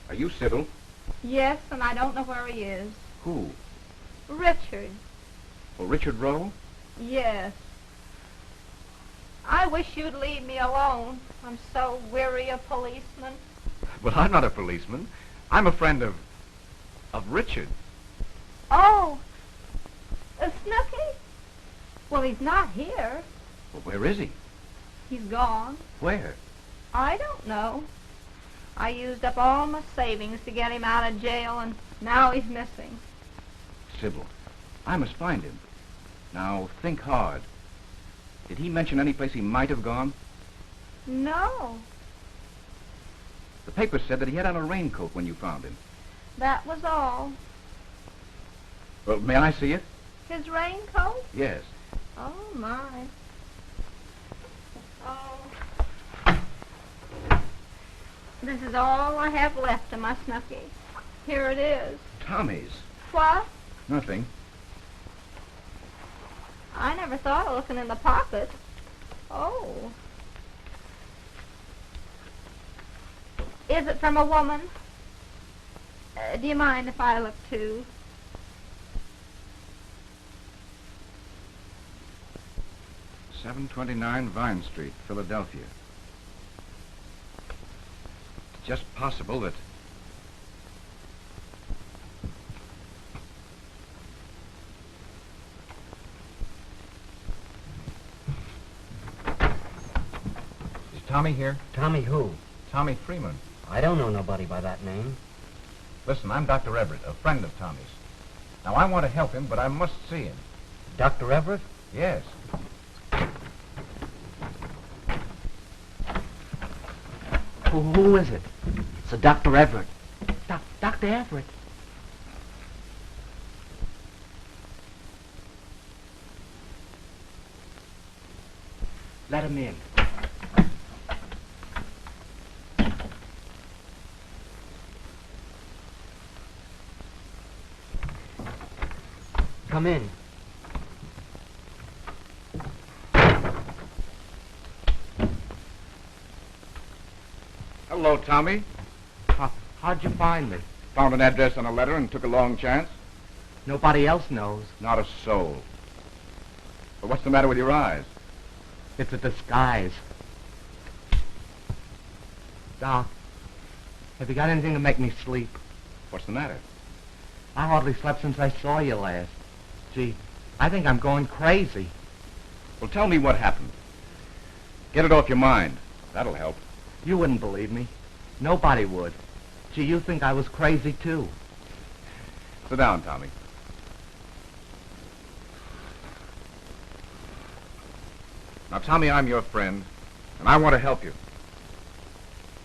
Are you Sybil? Yes, and I don't know where he is. Who? Richard. Oh, Richard Rowe? Yes. I wish you'd leave me alone. I'm so weary of policemen. Well, I'm not a policeman. I'm a friend of Richard. Oh, Snooky? Well, he's not here. Well, where is he? He's gone. Where? I don't know. I used up all my savings to get him out of jail, and now he's missing. Sybil, I must find him. Now, think hard. Did he mention any place he might have gone? No, The paper said that he had on a raincoat when you found him. that was all. Well, may I see it? His raincoat? Yes. Oh, my. Oh. This is all I have left of my Snooky. Here it is. Tommy's. What? Nothing. I never thought of looking in the pocket. Oh. Is it from a woman? Do you mind if I look too? $729 Vine Street, Philadelphia. It's just possible that... Is Tommy here? Tommy who? Tommy Freeman. I don't know nobody by that name. Listen, I'm Dr. Everett, a friend of Tommy's. Now, I want to help him, but I must see him. Dr. Everett? Yes. Who is it? It's a Dr. Everett. Dr. Everett. Let him in. Come in. Hello, Tommy. How'd you find me? Found an address on a letter and took a long chance. Nobody else knows. Not a soul. But what's the matter with your eyes? It's a disguise. Doc, have you got anything to make me sleep? What's the matter? I hardly slept since I saw you last. Gee, I think I'm going crazy. Well, tell me what happened. Get it off your mind. That'll help. You wouldn't believe me. Nobody would. Gee, you think I was crazy, too. Sit down, Tommy. Now, Tommy, I'm your friend, and I want to help you.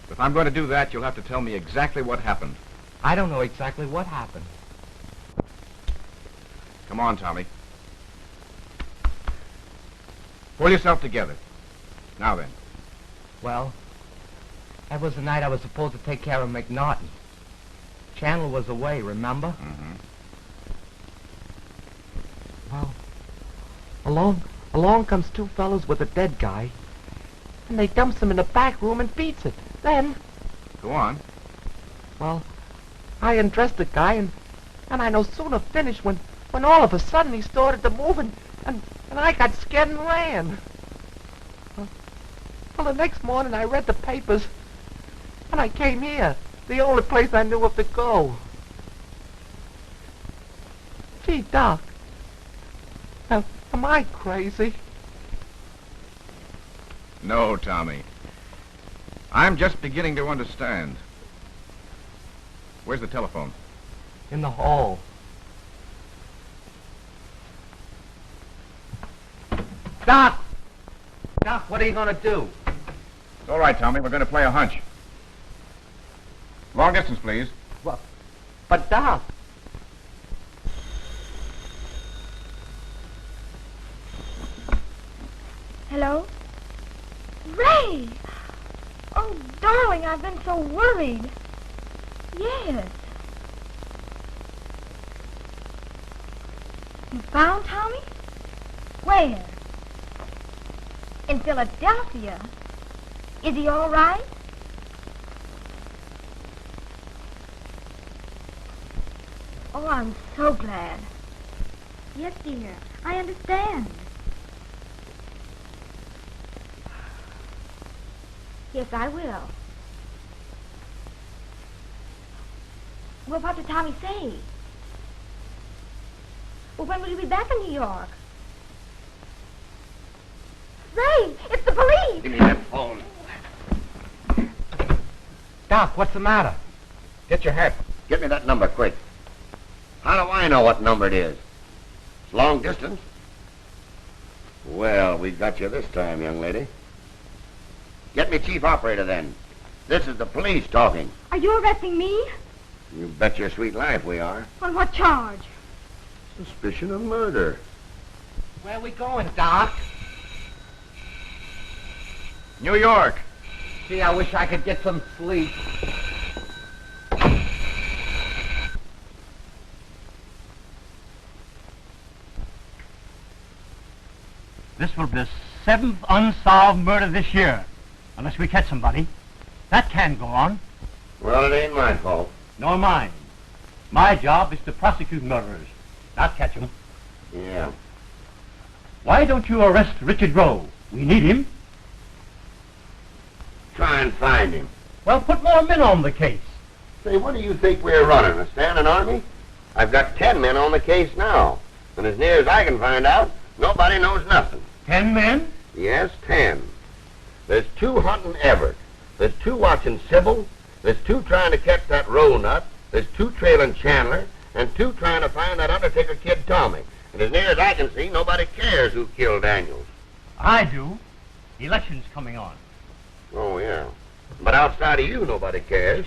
If I'm going to do that, you'll have to tell me exactly what happened. I don't know exactly what happened. Come on, Tommy. Pull yourself together. Now then. Well, that was the night I was supposed to take care of McNaughton. Chandler was away, remember? Mm-hmm. Well, along comes two fellows with a dead guy, and they dumps him in the back room and beats it. Then, Go on. well, I undressed the guy, and I no sooner finished when all of a sudden he started to move, and I got scared and ran. Well, the next morning I read the papers, and I came here, the only place I knew of to go. Gee, Doc, am I crazy? No, Tommy. I'm just beginning to understand. Where's the telephone? In the hall. Doc! Doc, what are you gonna do? It's all right, Tommy. We're going to play a hunch. Long distance, please. Well, but Doc... Hello? Ray! Oh, darling, I've been so worried. Yes. You found Tommy? Where? In Philadelphia? Is he all right? Oh, I'm so glad. Yes, dear. I understand. Yes, I will. Well, what did Tommy say? Well, when will you be back in New York? Ray, it's the police! Give me that phone. Doc, what's the matter? Get your hat. Get me that number, quick. How do I know what number it is? It's long distance. Well, we got you this time, young lady. Get me chief operator, then. This is the police talking. Are you arresting me? You bet your sweet life we are. On what charge? Suspicion of murder. Where are we going, Doc? New York. Gee, I wish I could get some sleep. This will be the 7th unsolved murder this year, unless we catch somebody. That can go on. Well, it ain't my fault. Nor mine. My job is to prosecute murderers, not catch them. Yeah. Why don't you arrest Richard Rowe? We need him. Try and find him. Well, put more men on the case. Say, what do you think we're running, a standing army? I've got 10 men on the case now. And as near as I can find out, nobody knows nothing. 10 men? Yes, 10. There's 2 hunting Everett. There's 2 watching Sybil. There's 2 trying to catch that roll nut. There's 2 trailing Chandler. And 2 trying to find that Undertaker kid Tommy. And as near as I can see, nobody cares who killed Daniels. I do. The election's coming on. Oh, yeah. But outside of you, nobody cares.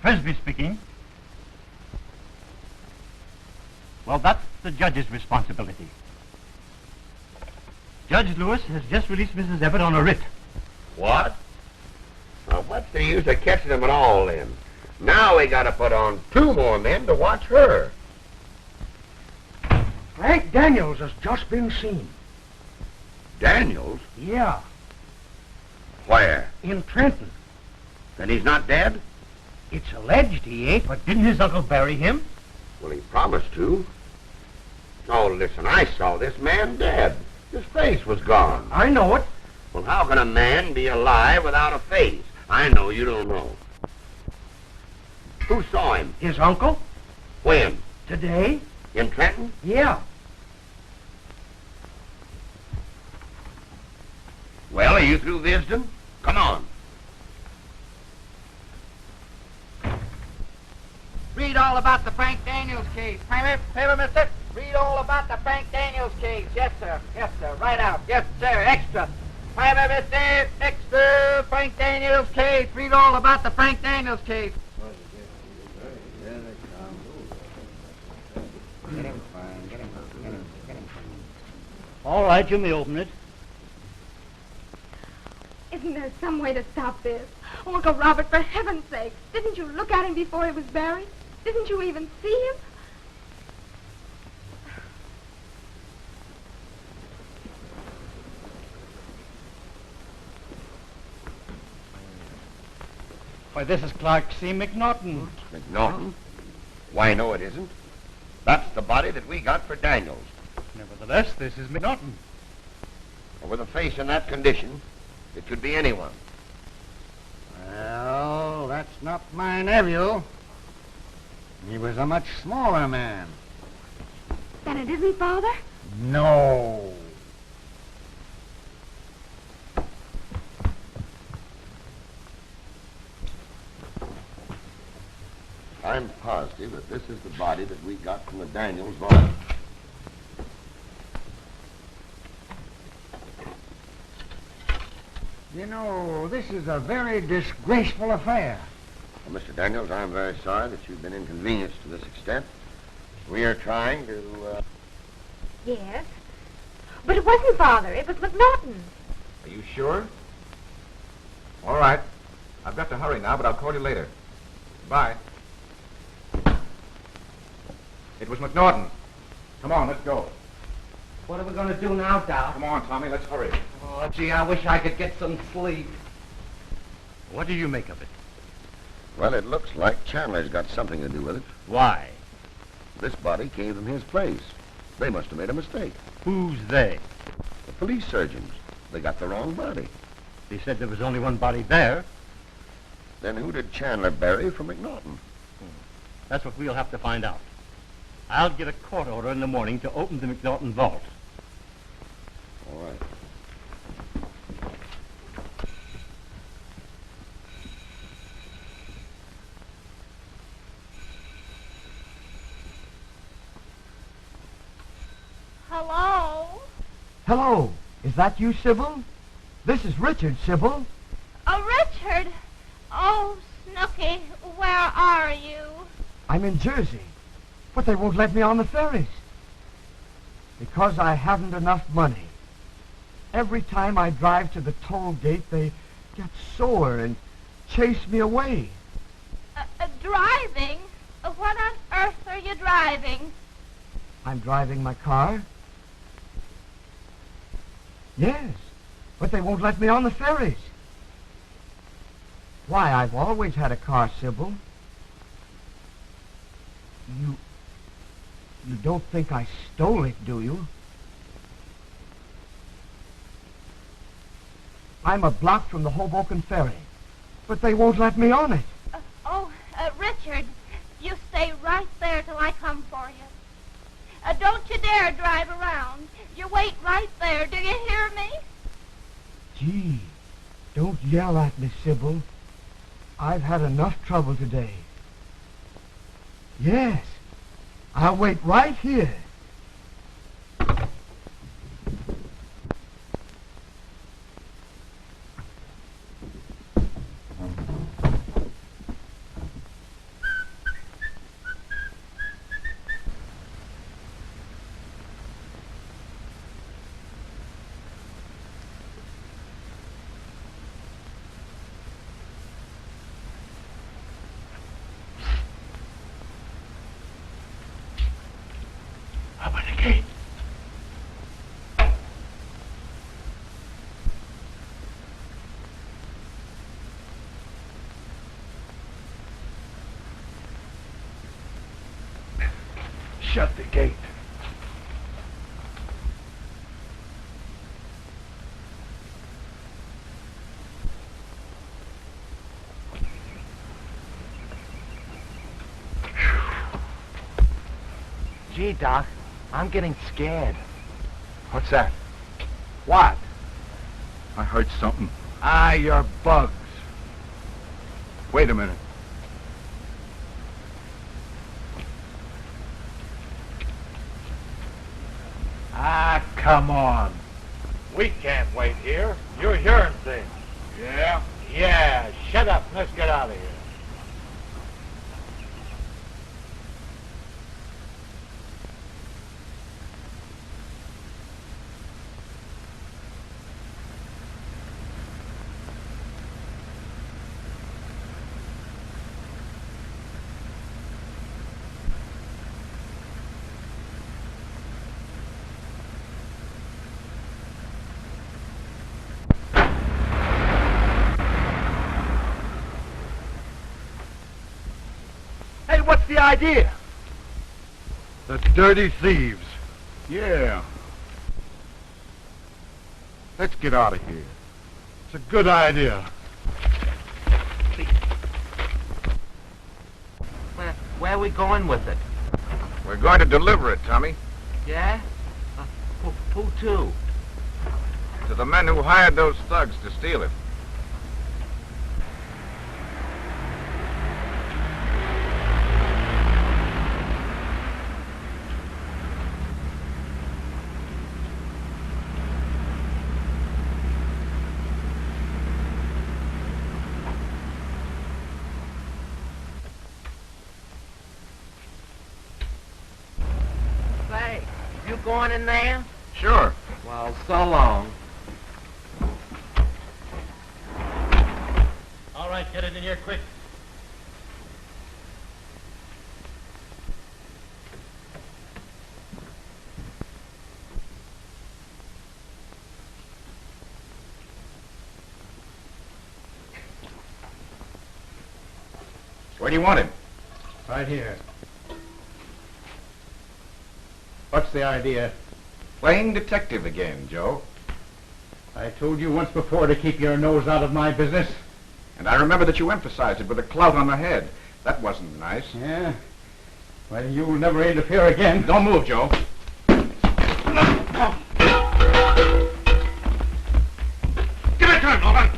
Frisbee speaking. Well, that's the judge's responsibility. Judge Lewis has just released Mrs. Everett on a writ. What? Now, what's the use of catching them at all, then? Now we gotta put on 2 more men to watch her. Frank Daniels has just been seen. Daniels? Yeah, Where? in Trenton. Then he's not dead? It's alleged he ain't, but But didn't his uncle bury him? Well, he promised to. Oh, listen, I saw this man dead. His face was gone. I know it. Well, how can a man be alive without a face? I know you don't know. Who saw him? His uncle? When? Today? In Trenton? Yeah. Well, are you through visiting? Come on. Read all about the Frank Daniels case. Paper, mister? Read all about the Frank Daniels case. Yes, sir. Yes, sir. Right out. Yes, sir. Extra. Paper, mister? Extra. Frank Daniels case. Read all about the Frank Daniels case. All right, you may open it. Isn't there some way to stop this? Oh, Uncle Robert, for heaven's sake, didn't you look at him before he was buried? Didn't you even see him? Why, this is Clark C. McNaughton. McNaughton? Why, no, it isn't. That's the body that we got for Daniels. Nevertheless, this is McNaughton. With a face in that condition, it could be anyone. Well, that's not my nephew. He was a much smaller man. Then it isn't Father? No. I'm positive that this is the body that we got from the Daniels vault. You know, this is a very disgraceful affair. Well, Mr. Daniels, I'm very sorry that you've been inconvenienced to this extent. We are trying to, Yes. But it wasn't Father. It was McNaughton. Are you sure? All right. I've got to hurry now, but I'll call you later. Bye. It was McNaughton. Come on, let's go. What are we going to do now, Doc? Come on, Tommy, let's hurry. Oh, gee, I wish I could get some sleep. What do you make of it? well, it looks like Chandler's got something to do with it. Why? This body came from his place. They must have made a mistake. Who's they? The police surgeons. They got the wrong body. They said there was only one body there. Then who did Chandler bury from McNaughton? That's what we'll have to find out. I'll get a court order in the morning to open the McNaughton vault. All right. Hello? Hello. Is that you, Sybil? This is Richard, Sybil. Oh, Richard. Oh, Snooky, where are you? I'm in Jersey, but they won't let me on the ferries. Because I haven't enough money. Every time I drive to the toll gate, they get sore and chase me away. Driving? What on earth are you driving? I'm driving my car, Yes, but they won't let me on the ferries. Why, I've always had a car, Sybil. You don't think I stole it, do you? I'm a block from the Hoboken ferry, but they won't let me on it. Richard, you stay right there till I come for you. Don't you dare drive around. You wait right there. Do you hear me? Gee, don't yell at me, Sybil. I've had enough trouble today. Yes, I'll wait right here. Open the gate. Shut the gate. Gee, Doc, I'm getting scared. What's that? What? I heard something. You're bugs. Wait a minute. Come on. We can't wait here. You're hearing things. Yeah? Yeah, shut up. Let's get out of here. What's the idea? The dirty thieves. Yeah. Let's get out of here. It's a good idea. Where are we going with it? We're going to deliver it, Tommy. Yeah? Who to? To the men who hired those thugs to steal it. Say, you going in there? Sure. Well, so long. All right, get it in here quick. Where do you want him? Right here. What's the idea? Playing detective again, Joe. I told you once before to keep your nose out of my business. And I remember that you emphasized it with a clout on the head. That wasn't nice. Yeah? Well, you'll never interfere again. Don't move, Joe. Give it to him, Nolan!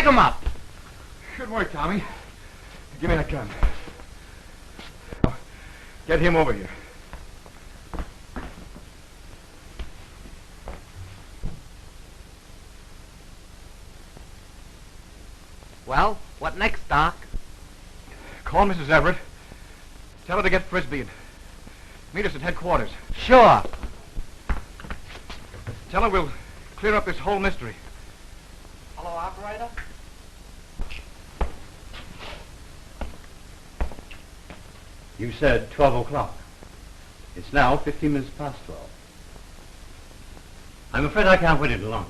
Pick him up. Good work, Tommy. Give me that gun. Oh, get him over here. Well, what next, Doc? Call Mrs. Everett. Tell her to get Frisbee and meet us at headquarters. Sure. Tell her we'll clear up this whole mystery. Hello, operator? You said 12 o'clock. It's now 15 minutes past 12. I'm afraid I can't wait any longer.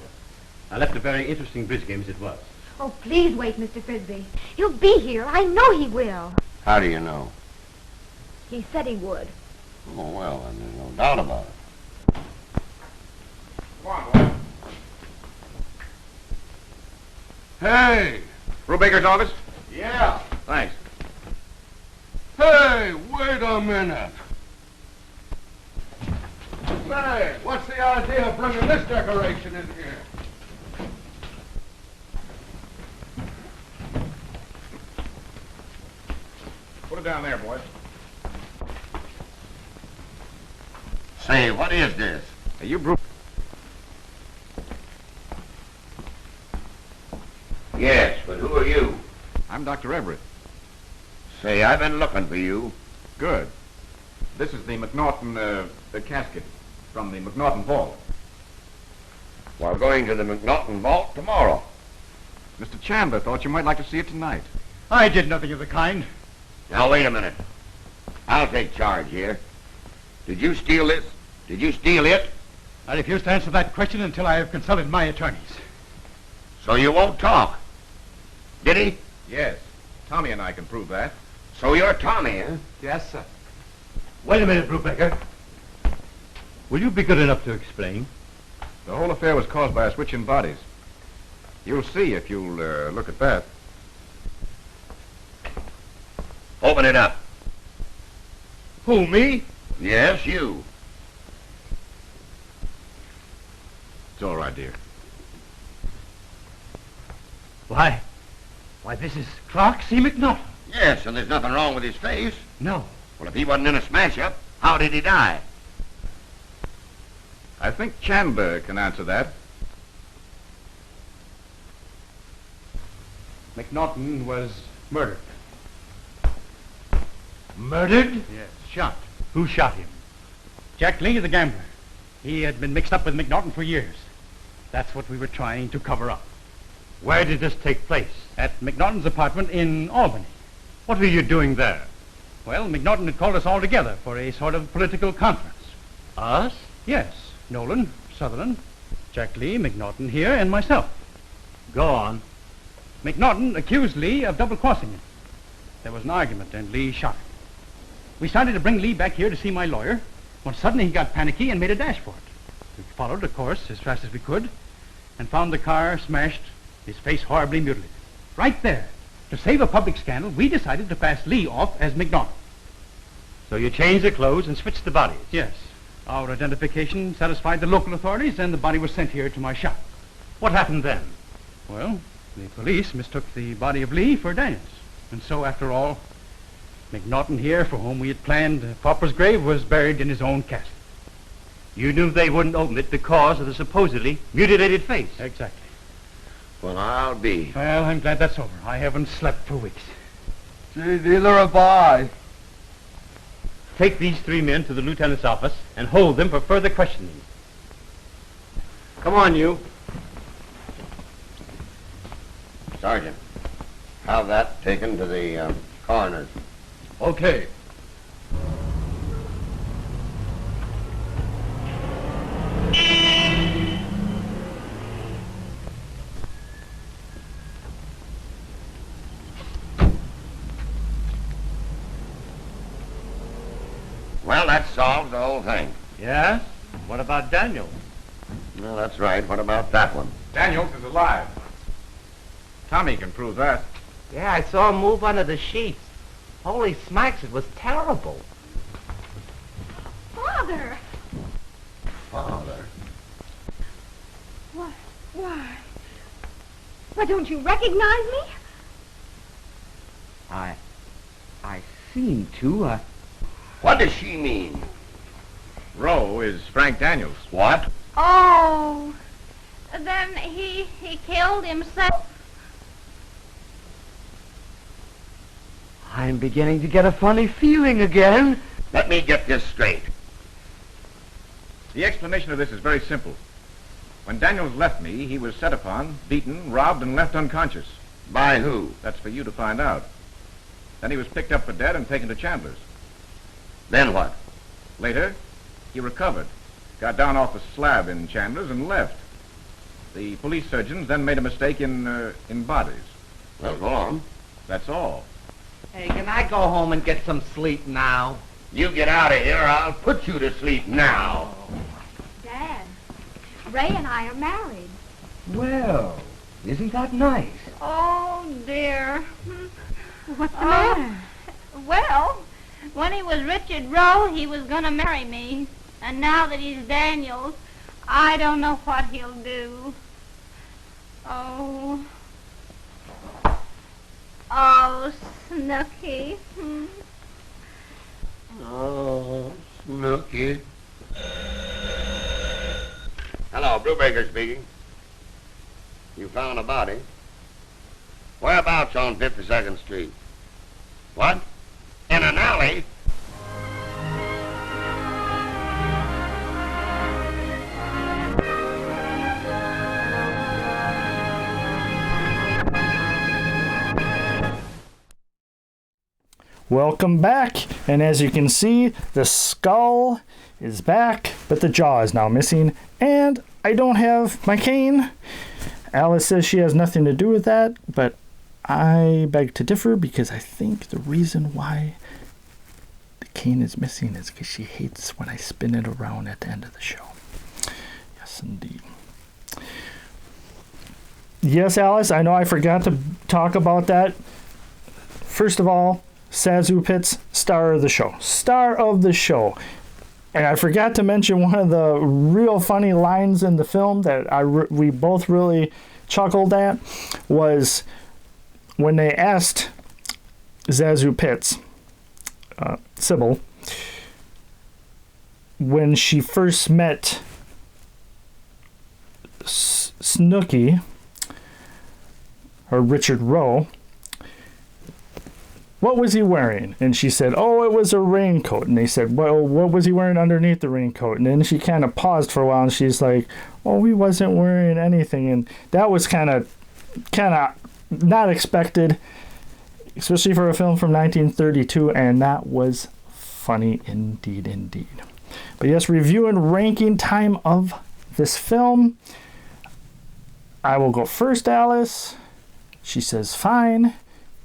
I left a very interesting bridge game as it was. Oh, please wait, Mr. Frisbee. He'll be here. I know he will. How do you know? He said he would. Oh, well, then there's no doubt about it. Come on, boy. Hey! Brubaker's office? Yeah. Thanks. Hey, wait a minute. Say, what's the idea of bringing this decoration in here? Put it down there, boys. Say, what is this? Hey, you Bru... Yes, but who are you? I'm Dr. Everett. Say, I've been looking for you. Good. This is the McNaughton, casket from the McNaughton vault. We're going to the McNaughton vault tomorrow. Mr. Chandler thought you might like to see it tonight. I did nothing of the kind. Now, wait a minute. I'll take charge here. Did you steal this? Did you steal it? I refuse to answer that question until I have consulted my attorneys. So you won't talk. Did he? Yes. Tommy and I can prove that. So you're Tommy, huh? Yes, sir. Wait a minute, Brubaker. Will you be good enough to explain? The whole affair was caused by a switch in bodies. You'll see if you'll look at that. Open it up. Who, me? Yes, you. It's all right, dear. Why, this is Clark C. McNaughton. Yes, and there's nothing wrong with his face. No. Well, if he wasn't in a smash-up, how did he die? I think Chandler can answer that. McNaughton was murdered. Murdered? Yes, shot. Who shot him? Jack Lee, the gambler. He had been mixed up with McNaughton for years. That's what we were trying to cover up. Where did this take place? At McNaughton's apartment in Albany. What were you doing there? Well, McNaughton had called us all together for a sort of political conference. Us? Yes. Nolan, Sutherland, Jack Lee, McNaughton here, and myself. Go on. McNaughton accused Lee of double-crossing him. There was an argument, and Lee shot him. We started to bring Lee back here to see my lawyer, when suddenly he got panicky and made a dash for it. We followed, of course, as fast as we could, and found the car smashed, his face horribly mutilated. Right there. To save a public scandal, we decided to pass Lee off as McNaughton. So you changed the clothes and switched the bodies? Yes. Our identification satisfied the local authorities, and the body was sent here to my shop. What happened then? Well, the police mistook the body of Lee for Daniels. And so, after all, McNaughton here, for whom we had planned a pauper's grave, was buried in his own casket. You knew they wouldn't open it because of the supposedly mutilated face? Exactly. Well, I'll be. Well, I'm glad that's over. I haven't slept for weeks. Gee, neither have I. Take these three men to the lieutenant's office and hold them for further questioning. Come on, you. Sergeant, have that taken to the coroner's. Okay. Well, that solves the whole thing. Yes? What about Daniels? Well, that's right. What about that one? Daniels is alive. Tommy can prove that. Yeah, I saw him move under the sheets. Holy smacks, it was terrible. Father! Father? Why? Why, don't you recognize me? I seem to. What does she mean? Roe is Frank Daniels. What? Oh, then he killed himself. I'm beginning to get a funny feeling again. Let me get this straight. The explanation of this is very simple. When Daniels left me, he was set upon, beaten, robbed, and left unconscious. By who? That's for you to find out. Then he was picked up for dead and taken to Chandler's. Then what? Later, he recovered, got down off the slab in Chandler's, and left. The police surgeons then made a mistake in bodies. Well, go on. That's all. Hey, can I go home and get some sleep now? You get out of here, I'll put you to sleep now. Dad, Ray and I are married. Well, isn't that nice? Oh, dear. What's the matter? Well, when he was Richard Rowe, he was going to marry me. And now that he's Daniels, I don't know what he'll do. Oh. Oh, Snooky. Oh, Snooky. Hello, Brubaker speaking. You found a body? Whereabouts on 52nd Street? What? In an alley? Welcome back, and as you can see, the skull is back, but the jaw is now missing, and I don't have my cane. Alice says she has nothing to do with that, but I beg to differ because I think the reason why the cane is missing is because she hates when I spin it around at the end of the show. Yes, indeed. Yes, Alice, I know I forgot to talk about that. First of all, Zasu Pitts, star of the show. Star of the show. And I forgot to mention one of the real funny lines in the film that we both really chuckled at was when they asked Zasu Pitts, Sybil, when she first met Snooky, or Richard Rowe, what was he wearing? And she said, oh, it was a raincoat. And they said, well, what was he wearing underneath the raincoat? And then she kind of paused for a while, and she's like, oh, he wasn't wearing anything. And that was kind of not expected, especially for a film from 1932, and that was funny indeed. But yes, review and ranking time of this film. I will go first, Alice. She says, fine.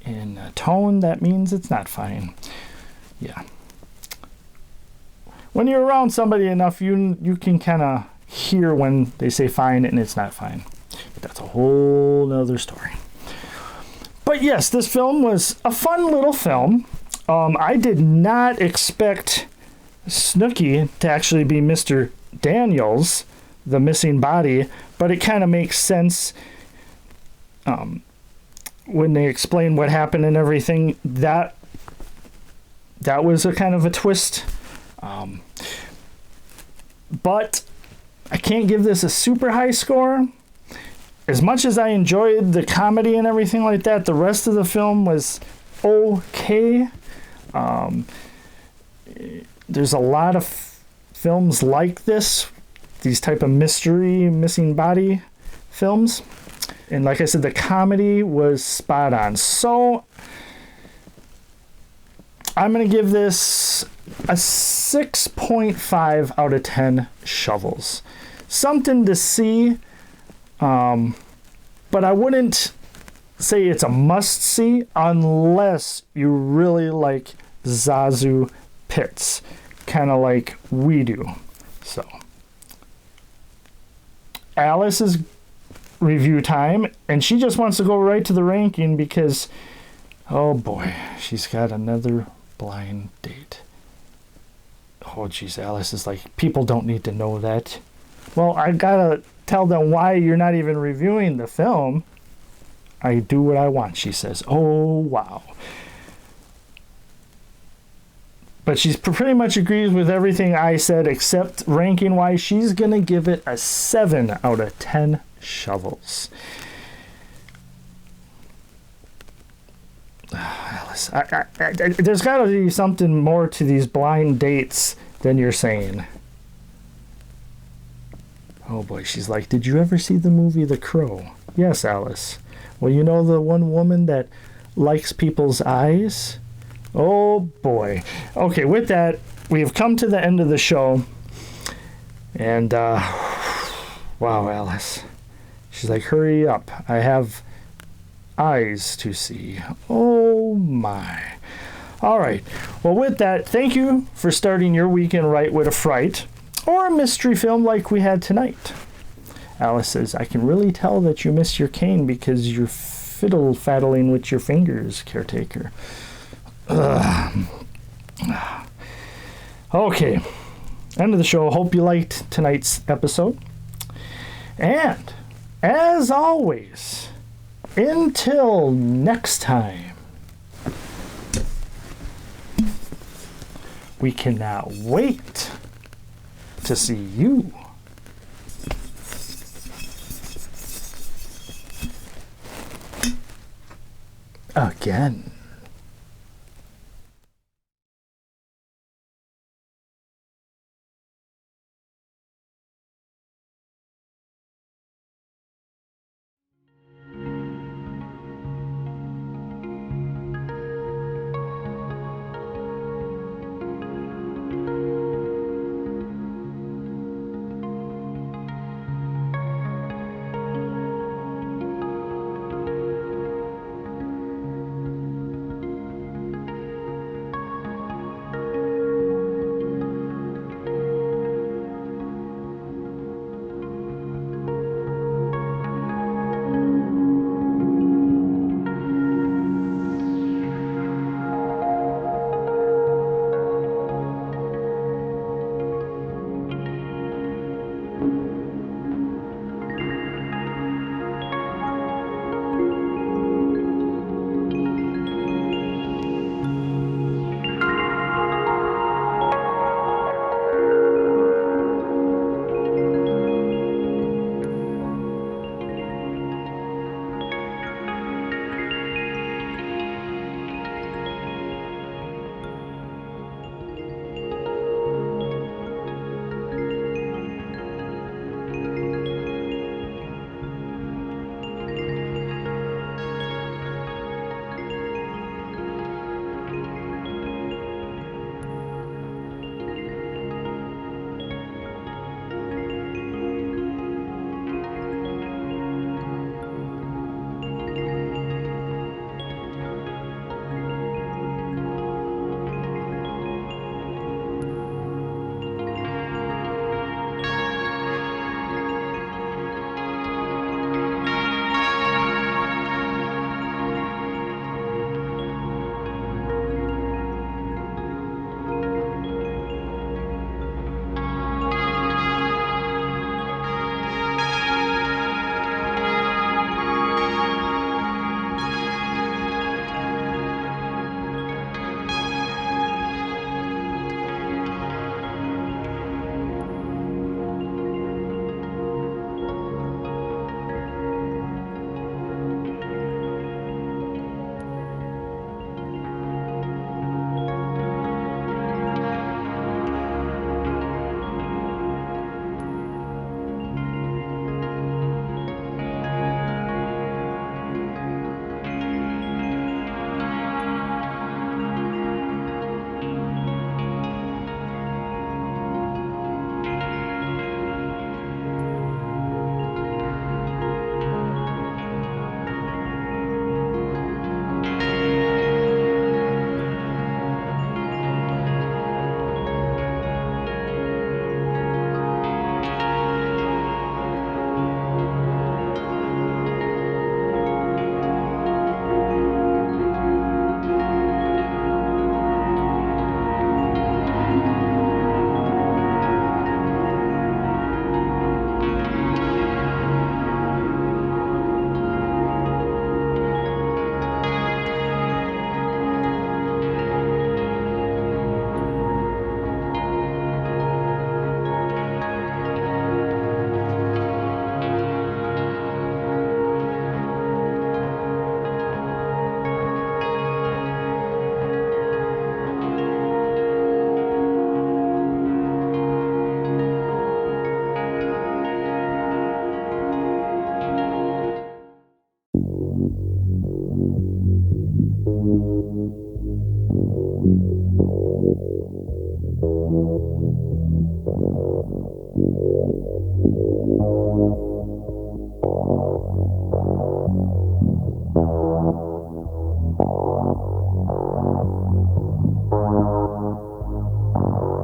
In a tone, that means it's not fine. Yeah. When you're around somebody enough, you can kind of hear when they say fine and it's not fine. But that's a whole nother story. But yes, this film was a fun little film. I did not expect Snooky to actually be Mr. Daniels, the missing body, but it kind of makes sense. When they explain what happened and everything, that was a kind of a twist. But I can't give this a super high score. As much as I enjoyed the comedy and everything like that, the rest of the film was okay. There's a lot of films like this, these type of mystery, missing body films. And like I said, the comedy was spot on. So I'm going to give this a 6.5 out of 10 shovels. Something to see, but I wouldn't say it's a must-see unless you really like Zasu Pitts, kind of like we do. So Alice's review time, and she just wants to go right to the ranking because, oh boy, she's got another blind date. Oh geez, Alice is like, people don't need to know that. Well, I gotta tell them why you're not even reviewing the film. I do what I want, she says. Oh, wow. But she pretty much agrees with everything I said, except ranking-wise, she's going to give it a 7 out of 10 shovels. Alice, there's got to be something more to these blind dates than you're saying. Oh boy, she's like, did you ever see the movie The Crow? Yes, Alice. Well, you know the one woman that likes people's eyes? Oh boy. Okay, with that, we have come to the end of the show. And, wow, Alice. She's like, hurry up. I have eyes to see. Oh my. All right. Well, with that, thank you for starting your weekend right with a fright or a mystery film like we had tonight. Alice says, I can really tell that you miss your cane because you're fiddle-faddling with your fingers, Caretaker. Okay. End of the show. Hope you liked tonight's episode. And, as always, until next time, we cannot wait to see you again.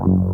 Bye.